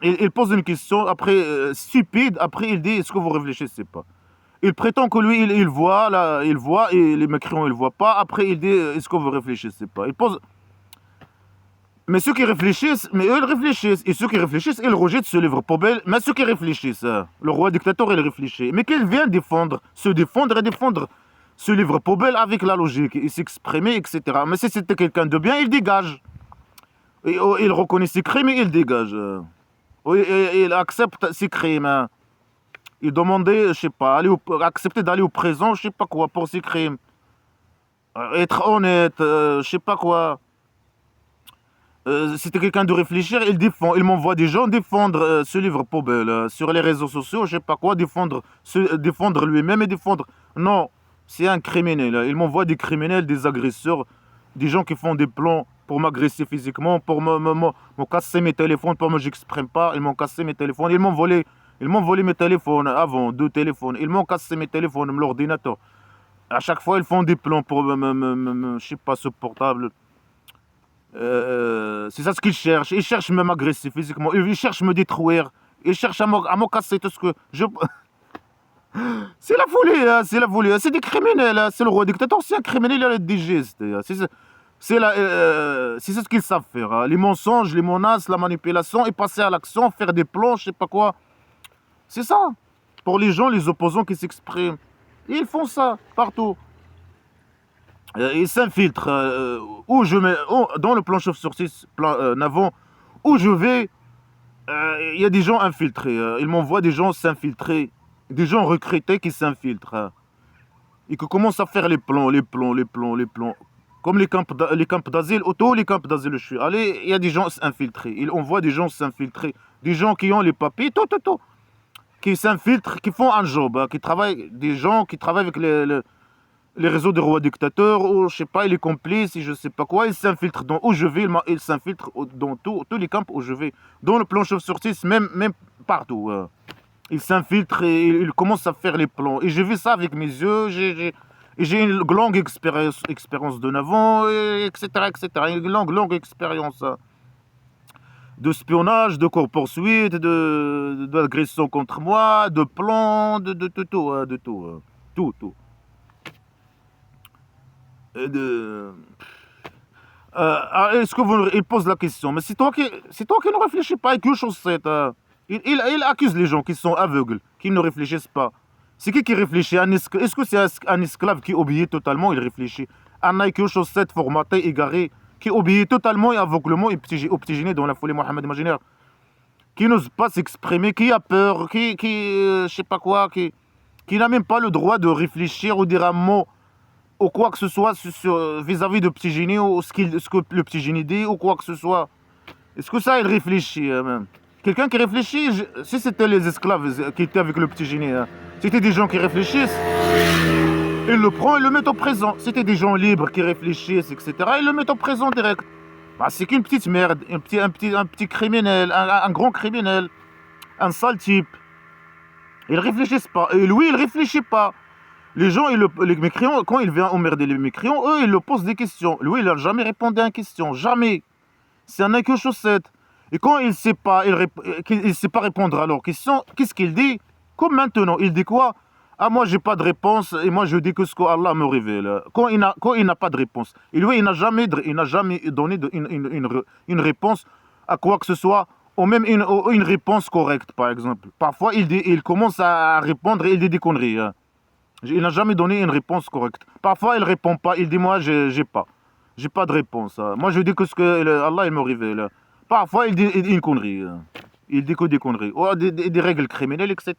Il pose une question, après, stupide, après il dit, est-ce que vous réfléchissez pas? Il prétend que lui, il voit, là, il voit, et les mécréants, ils ne voient pas. Après, il dit, est-ce que vous réfléchissez pas? Il pose... Mais ceux qui réfléchissent, mais eux, ils réfléchissent. Et ceux qui réfléchissent, ils rejettent ce livre poubelle. Mais ceux qui réfléchissent, le roi dictateur, il réfléchit. Mais qu'il vient défendre, se défendre et défendre ce livre poubelle avec la logique, il s'exprimer, etc. Mais si c'était quelqu'un de bien, il dégage. Il reconnaît ses crimes et il dégage. Il accepte ses crimes. Hein. Il demandait, je sais pas, accepter d'aller au présent, je sais pas quoi, pour ses crimes. Être honnête, je sais pas quoi. C'était quelqu'un de réfléchir, il défend. Il m'envoie des gens défendre ce livre poubelle sur les réseaux sociaux, je sais pas quoi, défendre lui-même et défendre. Non, c'est un criminel. Il m'envoie des criminels, des agresseurs, des gens qui font des plans pour m'agresser physiquement, pour me casser mes téléphones, pour me j'exprime pas. Ils m'ont cassé mes téléphones, ils m'ont volé mes téléphones avant, 2 téléphones. Ils m'ont cassé mes téléphones, l'ordinateur. À chaque fois, ils font des plans pour je sais pas, ce portable. C'est ça ce qu'ils cherchent. Ils cherchent même à m'agresser physiquement. Ils cherchent à me détruire. Ils cherchent à me casser tout ce que je... C'est la folie, hein, c'est la folie. C'est des criminels. Hein. C'est le roi dictateur, c'est un criminel, il a le digeste. C'est ce qu'ils savent faire. Hein. Les mensonges, les menaces, la manipulation, et passer à l'action, faire des plans, je sais pas quoi. C'est ça. Pour les gens, les opposants qui s'expriment. Ils font ça partout. Ils s'infiltrent. Où je mets, dans le plan chauve-souris Navon, où je vais, il y a des gens infiltrés. Ils m'envoient des gens s'infiltrer. Des gens recrutés qui s'infiltrent. Et qui commencent à faire les plans. Comme les camps d'asile, tous les camps d'asile, je suis allé, il y a des gens infiltrés. Ils envoient des gens s'infiltrer. Des gens qui ont les papiers, tout. Qui s'infiltrent, qui font un job, hein, qui travaillent, des gens qui travaillent avec les réseaux des rois dictateurs, ou je sais pas, les complices, et je sais pas quoi, ils s'infiltrent dans où je vais, ils s'infiltrent dans tous les camps où je vais. Dans le plan chauve-souris, même partout. Ils s'infiltrent et ils commencent à faire les plans. Et j'ai vu ça avec mes yeux, j'ai une longue expérience de Navon, etc. Une longue expérience de espionnage, de court-poursuite, d'agression contre moi, de plans, de tout. Est-ce que il pose la question, mais c'est toi qui ne réfléchis pas avec une chaussette. Il accuse les gens qui sont aveugles, qui ne réfléchissent pas. C'est qui réfléchit? Est-ce que c'est un esclave qui obéit totalement, il réfléchit? Un avec une chaussette formatée, égarée, qui obéit totalement et aveuglement au petit génie dans la folie Mohammed imaginaire, qui n'ose pas s'exprimer, qui a peur, je sais pas quoi, qui n'a même pas le droit de réfléchir ou dire un mot ou quoi que ce soit vis-à-vis de petit génie ou ce que le petit génie dit ou quoi que ce soit. Est-ce que ça, il réfléchit même? Quelqu'un qui réfléchit, si c'était les esclaves qui étaient avec le petit génie, hein, c'était des gens qui réfléchissent, ils le prennent et le mettent au présent. C'était des gens libres qui réfléchissent, etc. Ils le mettent au présent direct. Bah, c'est qu'une petite merde, un petit criminel, un grand criminel, un sale type. Ils réfléchissent pas. Et lui, il réfléchit pas. Les gens, les mécréants, quand il vient emmerder les mécréants, eux, ils le posent des questions. Lui, il n'a jamais répondu à une question. Jamais. C'est un que chaussette. Et quand il ne sait pas, sait pas répondre à leurs questions, qu'est-ce qu'il dit? Comme maintenant, il dit quoi? Ah, moi, j'ai pas de réponse, et moi, je dis que ce qu'Allah me révèle. Quand il n'a pas de réponse. Et lui, il n'a jamais donné une réponse à quoi que ce soit, ou même une réponse correcte, par exemple. Parfois, il commence à répondre et il dit des conneries. Hein. Il n'a jamais donné une réponse correcte. Parfois, il ne répond pas. Il dit, moi, j'ai pas. J'ai pas de réponse. Moi, je dis que ce que Allah il me révèle. Parfois, il dit une connerie. Il dit que des conneries. Ou des règles criminelles, etc.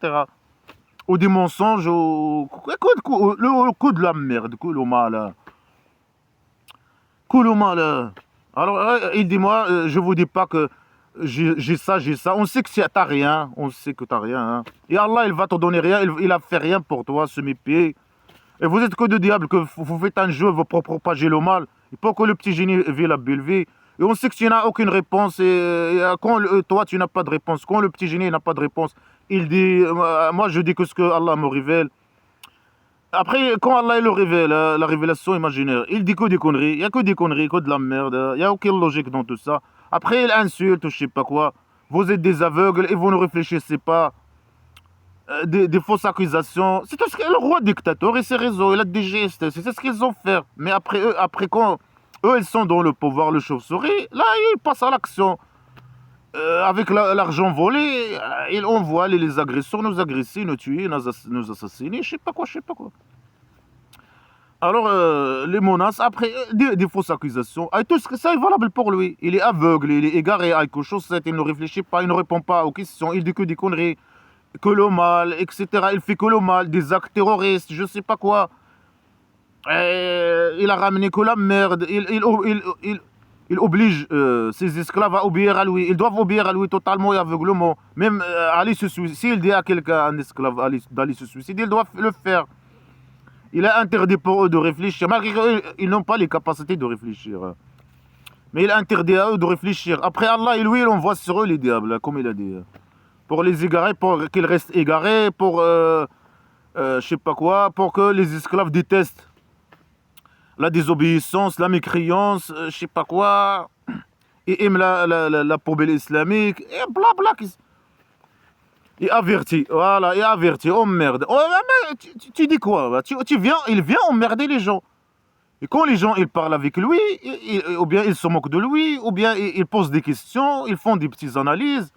Ou des mensonges. Le coup de la merde. Coup le mal. Coup le mal. Alors, il dit, moi, je vous dis pas que j'ai ça. On sait que t'as rien. On sait que t'as rien. Hein. Et Allah, il va te donner rien. Il a fait rien pour toi, ce mépier. Et vous êtes que de diable, que vous faites un jeu pour propager le mal. Et pour que le petit génie vive la belle vie. Et on sait que tu n'as aucune réponse. Et quand toi, tu n'as pas de réponse. Quand le petit génie n'a pas de réponse, il dit, moi, je dis que ce que Allah me révèle. Après, quand Allah il le révèle, la révélation imaginaire, il dit que des conneries. Il n'y a que des conneries, que de la merde. Il n'y a aucune logique dans tout ça. Après, il insulte, je sais pas quoi. Vous êtes des aveugles et vous ne réfléchissez pas. Des fausses accusations. C'est tout ce que le roi dictateur et ses réseaux, il a des gestes. C'est ce qu'ils ont fait. Mais après quand eux, ils sont dans le pouvoir, le chauve-souris, là, ils passent à l'action. Avec l'argent volé, ils envoient les agresseurs nous agresser, nous tuer, nous assassiner, je sais pas quoi. Alors, les menaces, après, des fausses accusations, et tout ce que ça est valable pour lui. Il est aveugle, il est égaré, avec quelque chose, il ne réfléchit pas, il ne répond pas aux questions, il dit que des conneries, que le mal, etc. Il fait que le mal, des actes terroristes, je sais pas quoi. Il a ramené que la merde, il oblige ses esclaves à obéir à lui. Ils doivent obéir à lui totalement et aveuglement. Même aller se suicider. S'il dit à quelqu'un, un esclave, d'aller se suicider, ils doivent le faire. Il est interdit pour eux de réfléchir, malgré qu'ils n'ont pas les capacités de réfléchir. Mais il est interdit à eux de réfléchir. Après Allah, lui, il envoie sur eux les diables, comme il a dit. Pour les égarer, pour qu'ils restent égarés, pour je sais pas quoi, pour que les esclaves détestent la désobéissance, la mécréance, je sais pas quoi, et aiment la poubelle islamique, et blabla. Et averti, voilà, et averti, oh merde. Oh, mais tu dis quoi bah, il vient emmerder les gens. Et quand les gens ils parlent avec lui, ou bien ils se moquent de lui, ou bien ils posent des questions, ils font des petites analyses.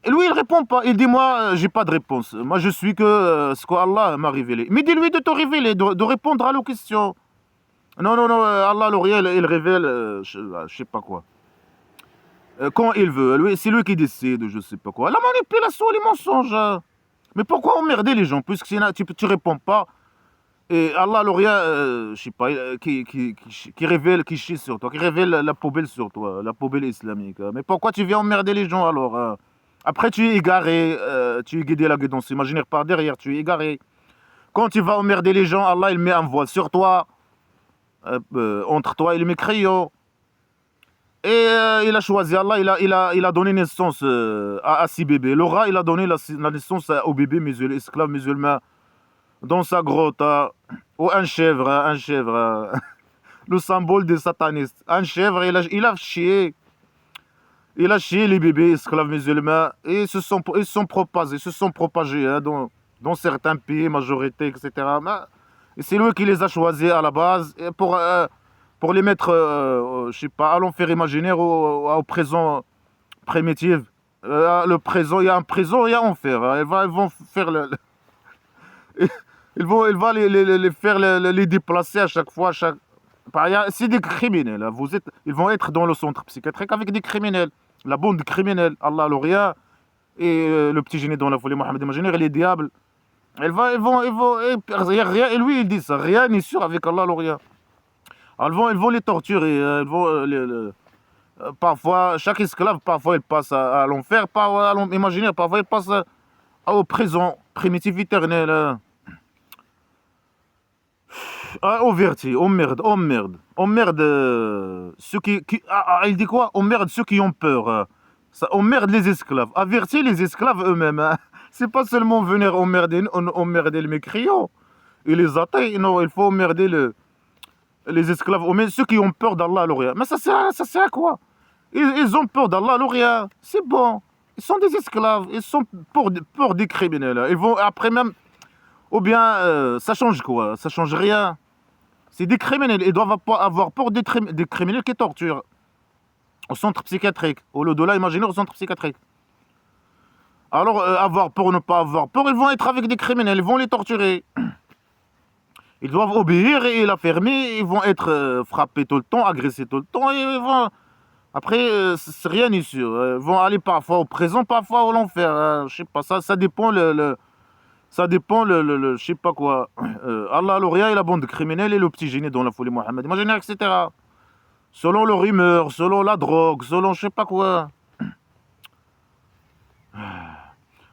Et lui, il répond pas. Il dit, moi, j'ai pas de réponse. Moi, je suis que ce qu'Allah m'a révélé. Mais dis-lui de te révéler, de répondre à nos questions. Non, Allah, l'Oriel, il révèle, je sais pas quoi. Quand il veut. C'est lui qui décide, je sais pas quoi. La manipulation, les mensonges. Hein. Mais pourquoi emmerder les gens? Puisque tu réponds pas. Et Allah, l'Oriel, je sais pas, qui révèle, qui chie sur toi, qui révèle la poubelle sur toi, la poubelle islamique. Hein. Mais pourquoi tu viens emmerder les gens alors hein? Après, tu es égaré, tu es guidé la guidance imaginaire par derrière, tu es égaré. Quand tu vas emmerder les gens, Allah, il met un voile sur toi, entre toi et les mécréants. Et il a choisi, Allah, il a donné naissance à 6 bébés. Le rat, il a donné la naissance au bébé musulman, esclave musulman, dans sa grotte. Ou un chèvre, le symbole des satanistes. Un chèvre, il a chié. Il a chié les bébés esclaves musulmans et ils se sont propagés hein, dans certains pays, majorité, etc. Et c'est lui qui les a choisis à la base pour les mettre, je sais pas, à l'enfer imaginaire ou au présent primitif. Le présent, il y a un présent, il y a enfer. Ils vont faire ils vont les faire les déplacer à chaque fois. C'est des criminels. Hein. Ils vont être dans le centre psychiatrique avec des criminels. La bande criminelle, Allah Louria et le petit génie dans la folie Mohamed imaginaire et les diables. Il y a rien, et lui il dit ça, rien n'est sûr avec Allah Louria. Ils vont les torturer, parfois, chaque esclave, parfois il passe à l'enfer, parfois à l'imaginaire, parfois il passe au présent, primitif éternel. Au verti, oh merde, oh merde, oh merde, il dit quoi? Oh merde, ceux qui ont peur. Oh merde les esclaves. Avertis les esclaves eux-mêmes. Hein. C'est pas seulement venir emmerder les mécréants et les athées, non, il faut emmerder les esclaves, mais ceux qui ont peur d'Allah Louria. Mais ça sert à quoi? Ils ont peur d'Allah Louria. C'est bon. Ils sont des esclaves. Ils sont pour des criminels. Ils vont après même. Ou bien, ça change quoi? Ça change rien. C'est des criminels. Ils doivent pas avoir peur des criminels qui torturent. Au centre psychiatrique. Au-delà, imaginez au centre psychiatrique. Alors, avoir peur ou ne pas avoir peur, ils vont être avec des criminels. Ils vont les torturer. Ils doivent obéir et la fermer. Ils vont être frappés tout le temps, agressés tout le temps. Et ils vont... Après, rien n'est sûr. Ils vont aller parfois au présent, parfois au l'enfer. Je sais pas, ça dépend ça dépend je sais pas quoi. Allah Louria et la bande criminelle et le petit génie dans la folie Mohamed imaginaire, etc. Selon leur humeur, selon la drogue, selon je sais pas quoi.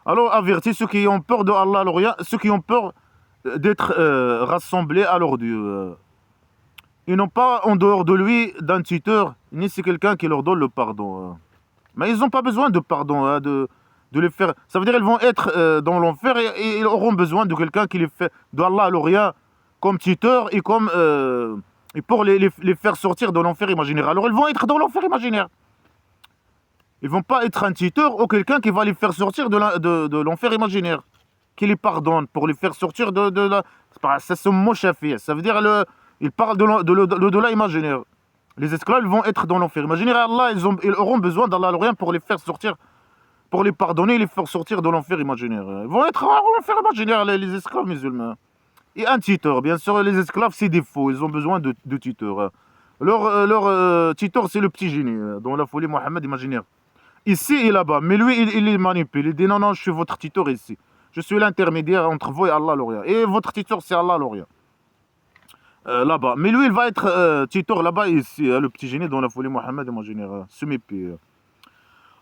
Alors avertis ceux qui ont peur de Allah Louria, ceux qui ont peur d'être rassemblés à leur Dieu. Ils n'ont pas en dehors de lui d'un tuteur, ni c'est quelqu'un qui leur donne le pardon. Mais ils n'ont pas besoin de pardon, hein, de les faire. Ça veut dire qu'ils vont être dans l'enfer et ils auront besoin de quelqu'un qui les fait, d'Allah Louria, comme tuteur et comme et pour les faire sortir de l'enfer imaginaire. Alors ils vont être dans l'enfer imaginaire. Ils vont pas être un tuteur ou quelqu'un qui va les faire sortir de l'enfer imaginaire, qui les pardonne pour les faire sortir de la. C'est ce mot chafi. Ça veut dire il parle de l'au-delà imaginaire. Les esclaves ils vont être dans l'enfer imaginaire. Allah, ils auront besoin d'Allah Louria pour les faire sortir. Pour les pardonner et les faire sortir de l'enfer imaginaire. Ils vont être en enfer imaginaire, les esclaves musulmans. Et un tuteur, bien sûr, les esclaves, c'est des faux. Ils ont besoin de tuteurs. Leur tuteur, c'est le petit génie, dans la folie Mohamed imaginaire. Ici et là-bas. Mais lui, il les manipule. Il dit non, non, je suis votre tuteur ici. Je suis l'intermédiaire entre vous et Allah Louria. Et votre tuteur, c'est Allah Louria. Là-bas. Mais lui, il va être tuteur là-bas et ici. Le petit génie dans la folie Mohamed imaginaire. Semi-pi.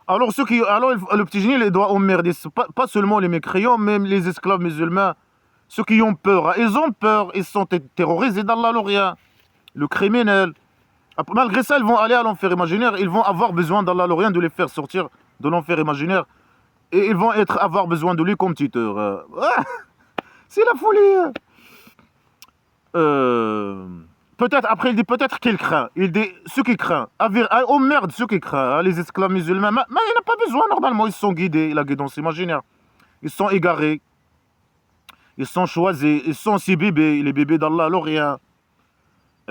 Alors, le petit génie, il doit emmerder, pas seulement les mécréants, même les esclaves musulmans, ceux qui ont peur. Hein. Ils ont peur, ils sont terrorisés d'Allah Louria, le criminel. Malgré ça, ils vont aller à l'enfer imaginaire, ils vont avoir besoin d'Allah Louria de les faire sortir de l'enfer imaginaire. Et ils vont avoir besoin de lui comme tuteur. C'est la folie. Peut-être, après il dit peut-être qu'il craint. Il dit ceux qui craignent. Oh merde, ceux qui craignent, hein, les esclaves musulmans. Mais il n'a pas besoin normalement, ils sont guidés, la guidance imaginaire. Ils sont égarés. Ils sont choisis. Ils sont ces bébés, les bébés d'Allah Louria.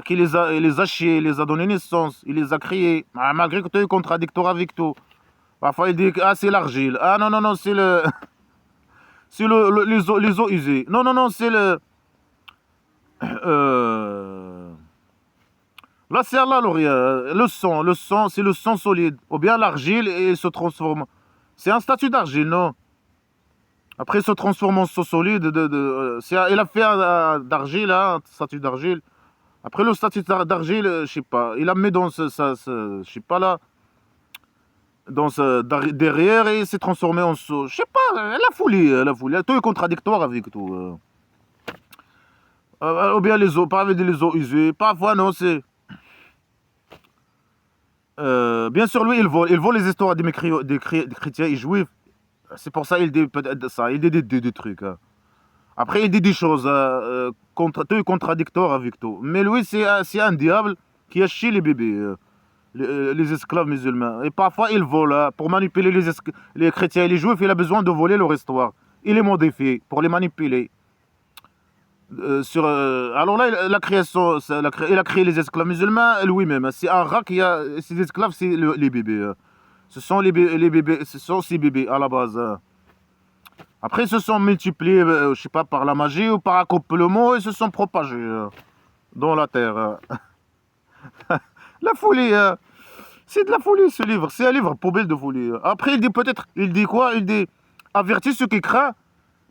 Il les a chiés, il les a donné naissance, il les a créés. Malgré que tu es contradictoire avec tout. Parfois il dit c'est l'argile. Ah non, non, non, c'est c'est les eaux usées. Non, non, non, c'est là, c'est Allah Louria. Le sang, c'est le sang solide. Ou bien l'argile et il se transforme. C'est un statut d'argile, non? Après, il se transforme en sang solide. Il a fait d'argile, un statut d'argile. Après, le statut d'argile, je sais pas. Il a mis dans je sais pas là. Derrière et il s'est transformé en sang. Je sais pas, la folie. Tout est contradictoire avec tout. Ou bien les eaux, pas avec les eaux usées. Parfois, non, c'est. Bien sûr, lui, il vole les histoires des chrétiens et juifs. C'est pour ça qu'il dit peut-être ça. Il dit des trucs. Hein. Après, il dit des choses tout contradictoires avec tout. Mais lui, c'est un diable qui a chié les bébés, les esclaves musulmans. Et parfois, il vole. Hein, pour manipuler les chrétiens et les juifs, il a besoin de voler leur histoire. Il les modifie pour les manipuler. Alors là, la création, il a créé les esclaves musulmans lui-même. C'est un rat qui a. Ces esclaves, c'est les bébés. Ce sont les bébés, ce sont ces bébés à la base. Après, ils se sont multipliés, je sais pas, par la magie ou par accouplement, et se sont propagés dans la terre. La folie, c'est de la folie ce livre. C'est un livre poubelle de folie. Après, il dit peut-être, il dit quoi? Il dit avertis ceux qui craignent.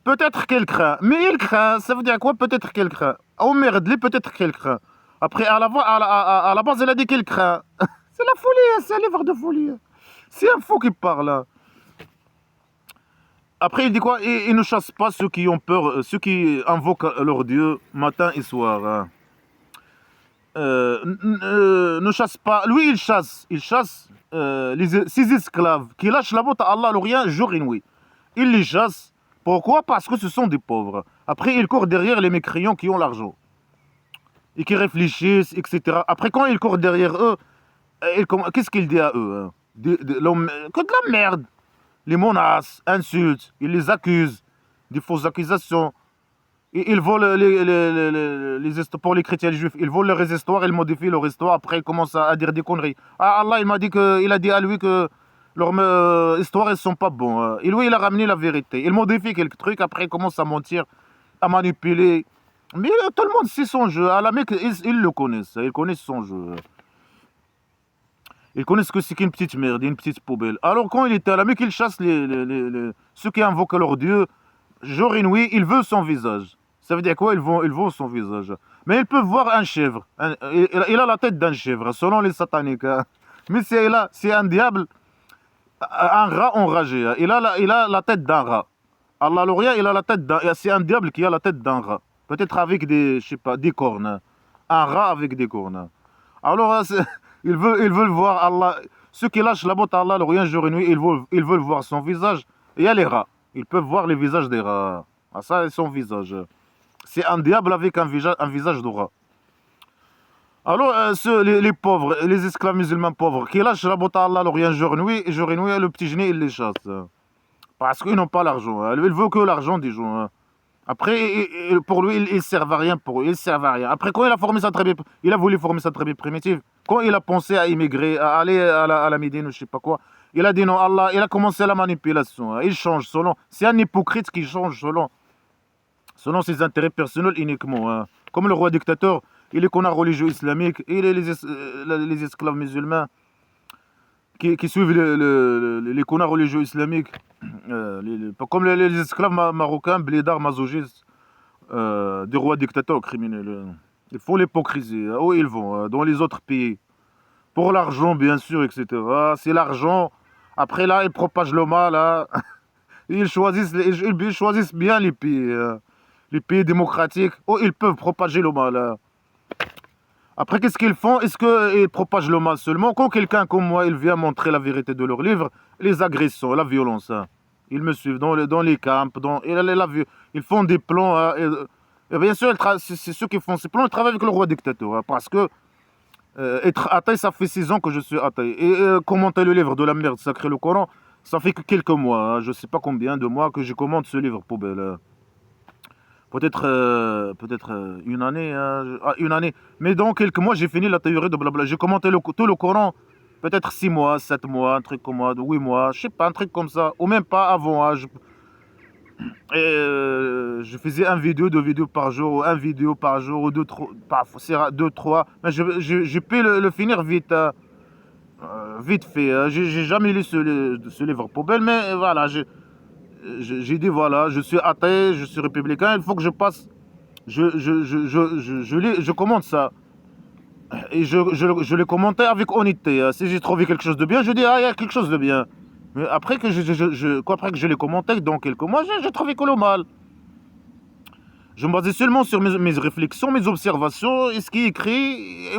Peut-être qu'elle craint. Mais il craint, ça veut dire quoi? Peut-être qu'elle craint. Oh merde, peut-être qu'elle craint. Après, à la base, elle a dit qu'elle craint. C'est la folie, c'est un livre de folie. C'est un fou qui parle. Après, il dit quoi? Il ne chasse pas ceux qui ont peur, ceux qui invoquent leur Dieu matin et soir. Ne chasse pas. Lui, il chasse ses esclaves qui lâchent la botte à Allah, le rien, jour et nuit. Il les chasse. Pourquoi? Parce que ce sont des pauvres. Après, il court derrière les mécréants qui ont l'argent et qui réfléchissent, etc. Après, quand il court derrière eux, qu'est-ce qu'il dit à eux? Que de la merde. Les menaces, insultes, il les accuse, des fausses accusations. Ils volent pour les chrétiens et les juifs, ils volent leurs histoires, ils modifient leur histoire, après ils commencent à dire des conneries. Ah, Allah, il a dit à lui que leurs histoires, elles sont pas bonnes. Et lui, il a ramené la vérité. Il modifie quelques trucs, après il commence à mentir, à manipuler. Mais tout le monde sait son jeu. À la Mecque, ils le connaissent, ils connaissent son jeu. Ils connaissent que c'est qu'une petite merde, une petite poubelle. Alors quand il était à la Mecque, il chasse ceux qui invoquent leur Dieu. Jour et nuit, il veut son visage. Ça veut dire quoi? Ils vont son visage. Mais ils peuvent voir un chèvre. Il a la tête d'un chèvre, selon les sataniques. Mais c'est un diable, un rat enragé. Il a la tête d'un rat. Allah le rien, il a la tête d'un. C'est un diable qui a la tête d'un rat. Peut-être avec je sais pas, des cornes. Un rat avec des cornes. Alors, ils veulent voir Allah. Ceux qui lâchent la botte à Allah, le rien, jour et nuit, ils veulent voir son visage. Et il y a les rats. Ils peuvent voir les visages des rats. Ah, ça, c'est son visage. C'est un diable avec un visage de rat. Alors, les pauvres, les esclaves musulmans pauvres, qui lâchent la botte à Allah, le rien, jour et nuit, le petit génie, il les chasse. Parce qu'ils n'ont pas l'argent. Il veut que l'argent des gens. Après, pour lui, ils ne servent à rien pour eux. Ils servent à rien. Après, quand il a voulu former sa tribu primitive, quand il a pensé à immigrer, à aller à la Médine ou je sais pas quoi, il a dit non, Allah, il a commencé la manipulation. Il change selon. C'est un hypocrite qui change selon ses intérêts personnels uniquement. Comme le roi dictateur, il est qu'on a religieux islamique, et les esclaves musulmans qui suivent les connards religieux islamiques, comme les esclaves marocains, blédards, masochistes, des rois dictateurs criminels. Ils font l'hypocrisie. Où ils vont? Dans les autres pays. Pour l'argent, bien sûr, etc. C'est l'argent. Après, là, ils propagent le mal. Là. Ils choisissent bien les pays démocratiques où ils peuvent propager le mal. Après, qu'est-ce qu'ils font? Est-ce qu'ils propagent le mal seulement? Quand quelqu'un comme moi, il vient montrer la vérité de leur livre, les agressions, la violence. Ils me suivent dans les camps, ils font des plans. Et bien sûr, c'est ceux qui font ces plans, ils travaillent avec le roi dictateur. Parce que être athée, ça fait 6 ans que je suis athée. Et commenter le livre de la merde sacrée, le Coran, ça fait que quelques mois. Je ne sais pas combien de mois que je commente ce livre poubelle. Peut-être une année, une année. Mais dans quelques mois, j'ai fini la théorie de blabla. J'ai commenté tout le Coran, peut-être 6 mois, 7 mois, un truc comme ça, 8 mois, je sais pas, un truc comme ça. Ou même pas avant. Je faisais un vidéo, 2 vidéos par jour, ou un vidéo par jour, ou parfois c'est 2, 3. Mais je peux le finir vite, vite fait. J'ai jamais lu ce livre poubelle, mais voilà, j'ai dit voilà, je suis athée, je suis républicain, il faut que je passe. Je commente ça. Et je l'ai commenté avec honnêteté. Si j'ai trouvé quelque chose de bien, je dis ah, il y a quelque chose de bien. Mais après que après que je l'ai commenté dans quelques mois, j'ai trouvé que le mal. Je me basais seulement sur mes réflexions, mes observations, et ce qui est écrit.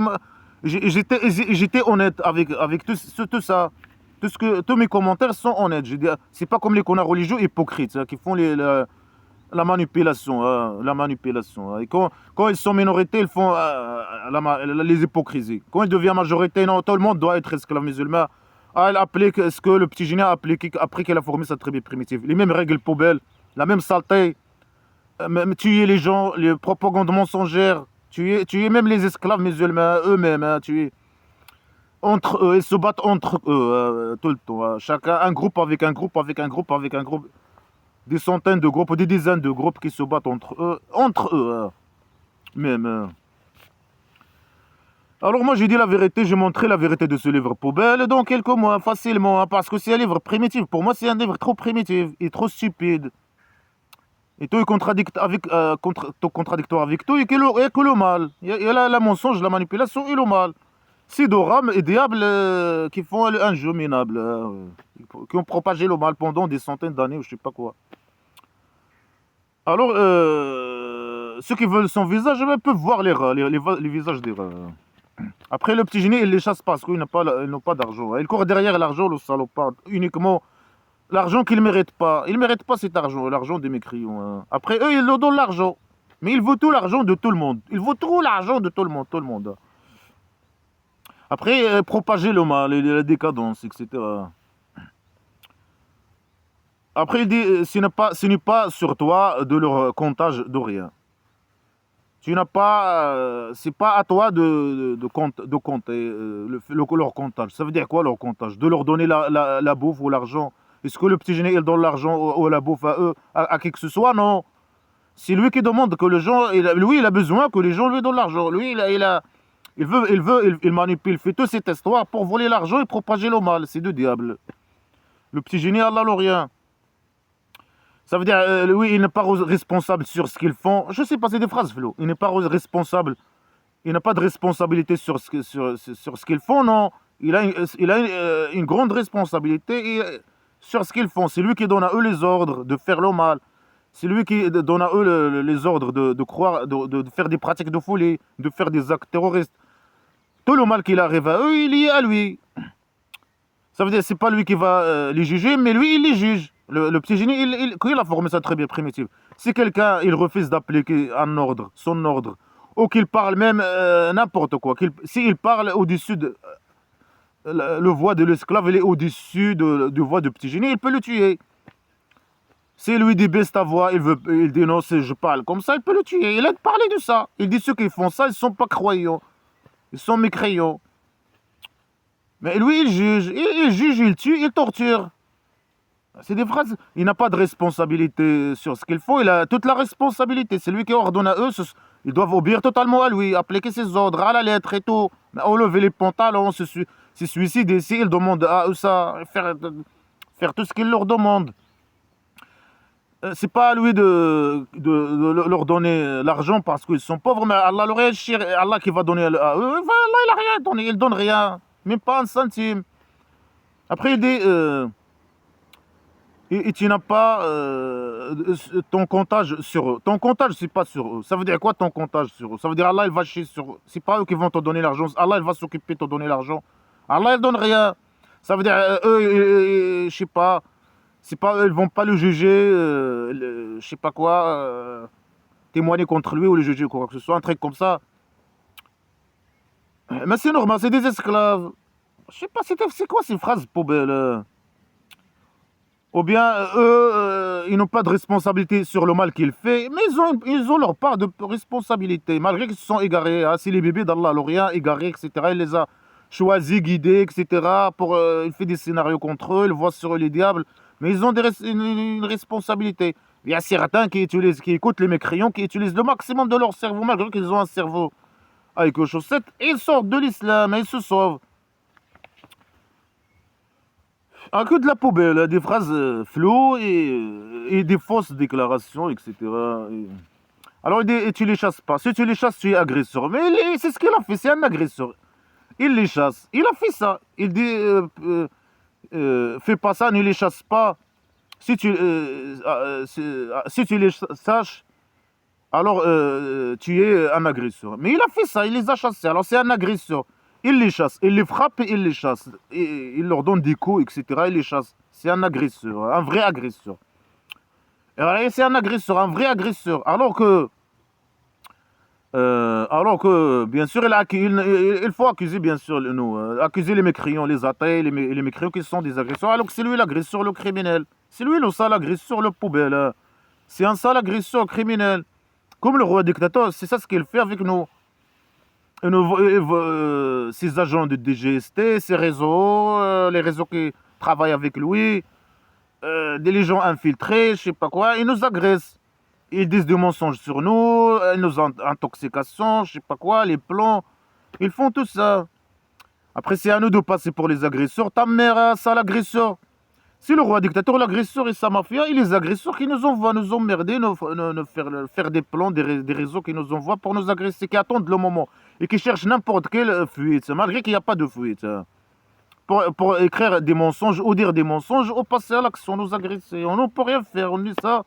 J'étais honnête avec tout ça. Tous mes commentaires sont honnêtes. C'est pas comme les connards religieux hypocrites qui font la manipulation. La manipulation. Et quand ils sont minorités, ils font les hypocrisies. Quand ils deviennent majorité, non, tout le monde doit être esclave musulman. Elle applique ce que le petit génie a appliqué après qu'il a formé sa tribu primitive. Les mêmes règles poubelles, la même saleté. même tuer les gens, les propagandes mensongères, tuer même les esclaves musulmans eux-mêmes, hein, tuer entre eux, ils se battent entre eux tout le temps, hein. Chacun, un groupe avec un groupe, avec un groupe, avec un groupe, des centaines de groupes, des dizaines de groupes qui se battent entre eux, hein, même. Alors moi j'ai dit la vérité, j'ai montré la vérité de ce livre poubelle dans quelques mois, facilement, hein, parce que c'est un livre primitif. Pour moi c'est un livre trop primitif et trop stupide. Et tout est tout contradictoire avec tout, et que le mal. Il y a la mensonge, la manipulation et le mal. C'est Doram et Diable qui font un jeu minable, qui ont propagé le mal pendant des centaines d'années ou je sais pas quoi. Alors, ceux qui veulent son visage peuvent voir les visages des rats. Après, le petit génie, il les chasse pas parce qu'ils n'ont pas d'argent. Il court derrière l'argent, le salopard, uniquement l'argent qu'il ne mérite pas. Il ne mérite pas cet argent, l'argent des mécrions, hein. Après, eux, ils leur donnent l'argent. Mais il veut tout l'argent de tout le monde. Il veut tout l'argent de tout le monde, tout le monde. Après, propager le mal, la décadence, etc. Après, il dit, ce n'est pas sur toi de leur comptage de rien. Tu n'as pas, c'est pas à toi de compter leur comptage. Ça veut dire quoi leur comptage? De leur donner la bouffe ou l'argent. Est-ce que le petit génie il donne l'argent ou la bouffe à eux, à qui que ce soit? Non. C'est lui qui demande que les gens, lui il a besoin que les gens lui donnent l'argent. Lui il manipule, il fait toute cette histoire pour voler l'argent et propager le mal. C'est du diable. Le petit génie Allah le rien. Ça veut dire, lui, il n'est pas responsable sur ce qu'ils font. Je sais pas, c'est des phrases, Flo. Il n'est pas responsable. Il n'a pas de responsabilité sur ce qu'ils font, non. Il a une grande responsabilité sur ce qu'ils font. C'est lui qui donne à eux les ordres de faire le mal. C'est lui qui donne à eux les ordres de croire, de faire des pratiques de folie, de faire des actes terroristes. Tout le mal qu'il arrive à eux, il est à lui. Ça veut dire, c'est pas lui qui va les juger, mais lui, il les juge. Le petit génie, quand il a formé ça très bien primitif. Si quelqu'un, il refuse d'appliquer un ordre, son ordre, ou qu'il parle même n'importe quoi, s'il parle au-dessus de... le voix de l'esclave, il est au-dessus de voix du petit génie, il peut le tuer. Si lui dit baisse ta voix, il dit non, je parle comme ça, il peut le tuer. Il a parlé de ça. Il dit ceux qui font ça, ils ne sont pas croyants. Ils sont mécréants. Mais lui, il juge, il tue, il torture. C'est des phrases. Il n'a pas de responsabilité sur ce qu'il faut. Il a toute la responsabilité. C'est lui qui ordonne à eux. Ils doivent obéir totalement à lui, appliquer ses ordres à la lettre et tout. Enlever les pantalons, se suicider. Si il demande à eux ça, faire tout ce qu'il leur demande. C'est pas à lui de leur donner l'argent parce qu'ils sont pauvres, mais Allah leur Allah qui va donner à eux. Allah, il a rien donné. Il donne rien. Même pas un centime. Après, il dit... et tu n'as pas ton comptage sur eux. Ton comptage, c'est pas sur eux. Ça veut dire quoi ton comptage sur eux? Ça veut dire Allah, il va chier sur eux. C'est pas eux qui vont te donner l'argent. Allah, il va s'occuper de te donner l'argent. Allah, il donne rien. Ça veut dire, eux, je sais pas. C'est pas, ils vont pas le juger, je sais pas quoi, témoigner contre lui ou le juger ou quoi que ce soit, un truc comme ça. Mais c'est normal, c'est des esclaves. Je sais pas, c'est quoi ces phrases poubelles? Ou bien eux, ils n'ont pas de responsabilité sur le mal qu'ils font, mais ils ont leur part de responsabilité, malgré qu'ils se sont égarés. Hein, c'est les bébés d'Allah, l'Orient, égarés, etc. Il les a choisis, guidés, etc. Il fait des scénarios contre eux, il voit sur eux les diables, mais ils ont une responsabilité. Il y a certains qui écoutent les mécréants, qui utilisent le maximum de leur cerveau, malgré qu'ils ont un cerveau avec les chaussettes, et ils sortent de l'islam, et ils se sauvent. Ah, que de la poubelle, des phrases floues et des fausses déclarations, etc. Alors, il dit, et tu les chasses pas. Si tu les chasses, tu es agresseur. Mais c'est ce qu'il a fait, c'est un agresseur. Il les chasse. Il a fait ça. Il dit, fais pas ça, ne les chasse pas. Si tu les saches, alors tu es un agresseur. Mais il a fait ça, il les a chassés. Alors c'est un agresseur. Il les chasse, il les frappe et il les chasse. Et il leur donne des coups, etc. Il les chasse. C'est un agresseur, un vrai agresseur. Et c'est un agresseur, un vrai agresseur. Alors que bien sûr, il faut accuser, bien sûr, nous, accuser les mécréants, les athées, les mécréants qui sont des agresseurs, alors que c'est lui l'agresseur, le criminel. C'est lui le sale agresseur, le poubelle. C'est un sale agresseur criminel. Comme le roi dictateur, c'est ça ce qu'il fait avec nous. Ses agents de DGST, ses réseaux, les réseaux qui travaillent avec lui, des gens infiltrés, je sais pas quoi, ils nous agressent. Ils disent des mensonges sur nous, nos intoxications, je sais pas quoi, les plans. Ils font tout ça. Après, c'est à nous de passer pour les agresseurs. Ta mère, ça, l'agresseur. C'est le roi dictateur, l'agresseur et sa mafia, et les agresseurs qui nous envoient nous emmerder, faire des plans, des réseaux qui nous envoient pour nous agresser, qui attendent le moment et qui cherchent n'importe quelle fuite, malgré qu'il n'y a pas de fuite. Pour écrire des mensonges ou dire des mensonges ou passer à l'action, nous agresser. On ne peut rien faire, on est ça.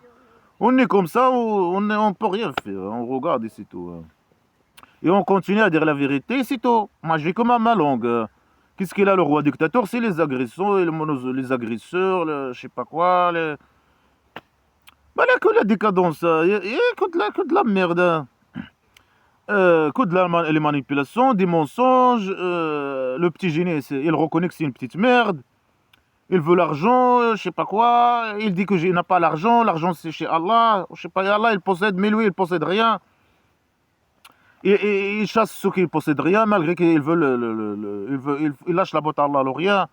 On est comme ça, on ne peut rien faire. On regarde et c'est tout. Et on continue à dire la vérité, c'est tout. Moi, j'ai comme à ma langue. Qu'est-ce qu'il a, le roi dictateur? C'est les agressions, les agresseurs, je sais pas quoi. Bah là, que la décadence, que de la merde. Que de les manipulations, des mensonges. Le petit génie, il reconnaît que c'est une petite merde. Il veut l'argent, je sais pas quoi. Il dit que n'a pas l'argent. L'argent, c'est chez Allah. Je sais pas, Allah, il possède, mais lui, il possède rien. Et il chasse ceux qui ne possèdent rien, malgré qu'ils veulent, il lâche la botte à Allah, le rien.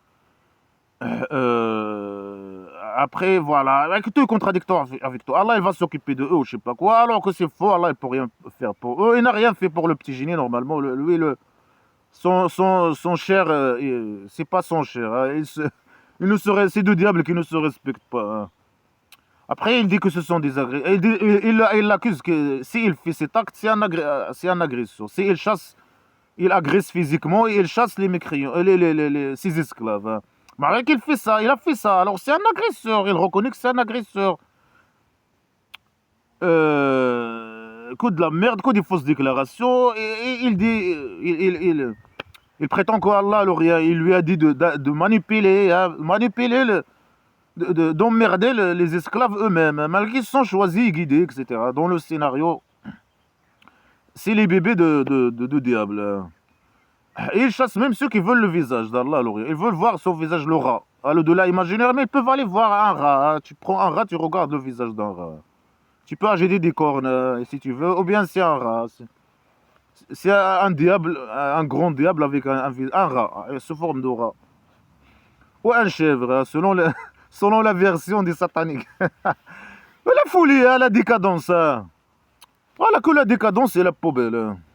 Après, voilà, tout est contradictoire avec toi. Allah, il va s'occuper de eux, je sais pas quoi, alors que c'est faux, Allah, il peut rien faire pour eux. Il n'a rien fait pour le petit génie, normalement. Lui, son cher, c'est pas son cher. Hein. C'est deux diables qui ne se respectent pas. Hein. Après, il dit que ce sont des agresseurs. Il l'accuse que s'il fait cet acte, c'est un agresseur. S'il chasse, il agresse physiquement et il chasse les mécréants, ses esclaves. Hein. Malgré qu'il fait ça, il a fait ça. Alors c'est un agresseur. Il reconnaît que c'est un agresseur. Que de la merde, que des fausses déclarations. Et il dit, il prétend qu'Allah il lui a dit de manipuler, hein, d'emmerder les esclaves eux-mêmes, malgré qu'ils sont choisis, guidés, etc. Dans le scénario, c'est les bébés de diable. Hein. Et ils chassent même ceux qui veulent le visage d'Allah. Ils veulent voir son visage, le rat. À l'au-delà imaginaire, mais ils peuvent aller voir un rat. Hein. Tu prends un rat, tu regardes le visage d'un rat. Tu peux agiter des cornes si tu veux, ou bien c'est un rat. C'est un diable, un grand diable avec un rat, sous forme de rat. Ou un chèvre, selon la version des sataniques. La folie, hein, la décadence. Hein. Voilà que la décadence et la poubelle.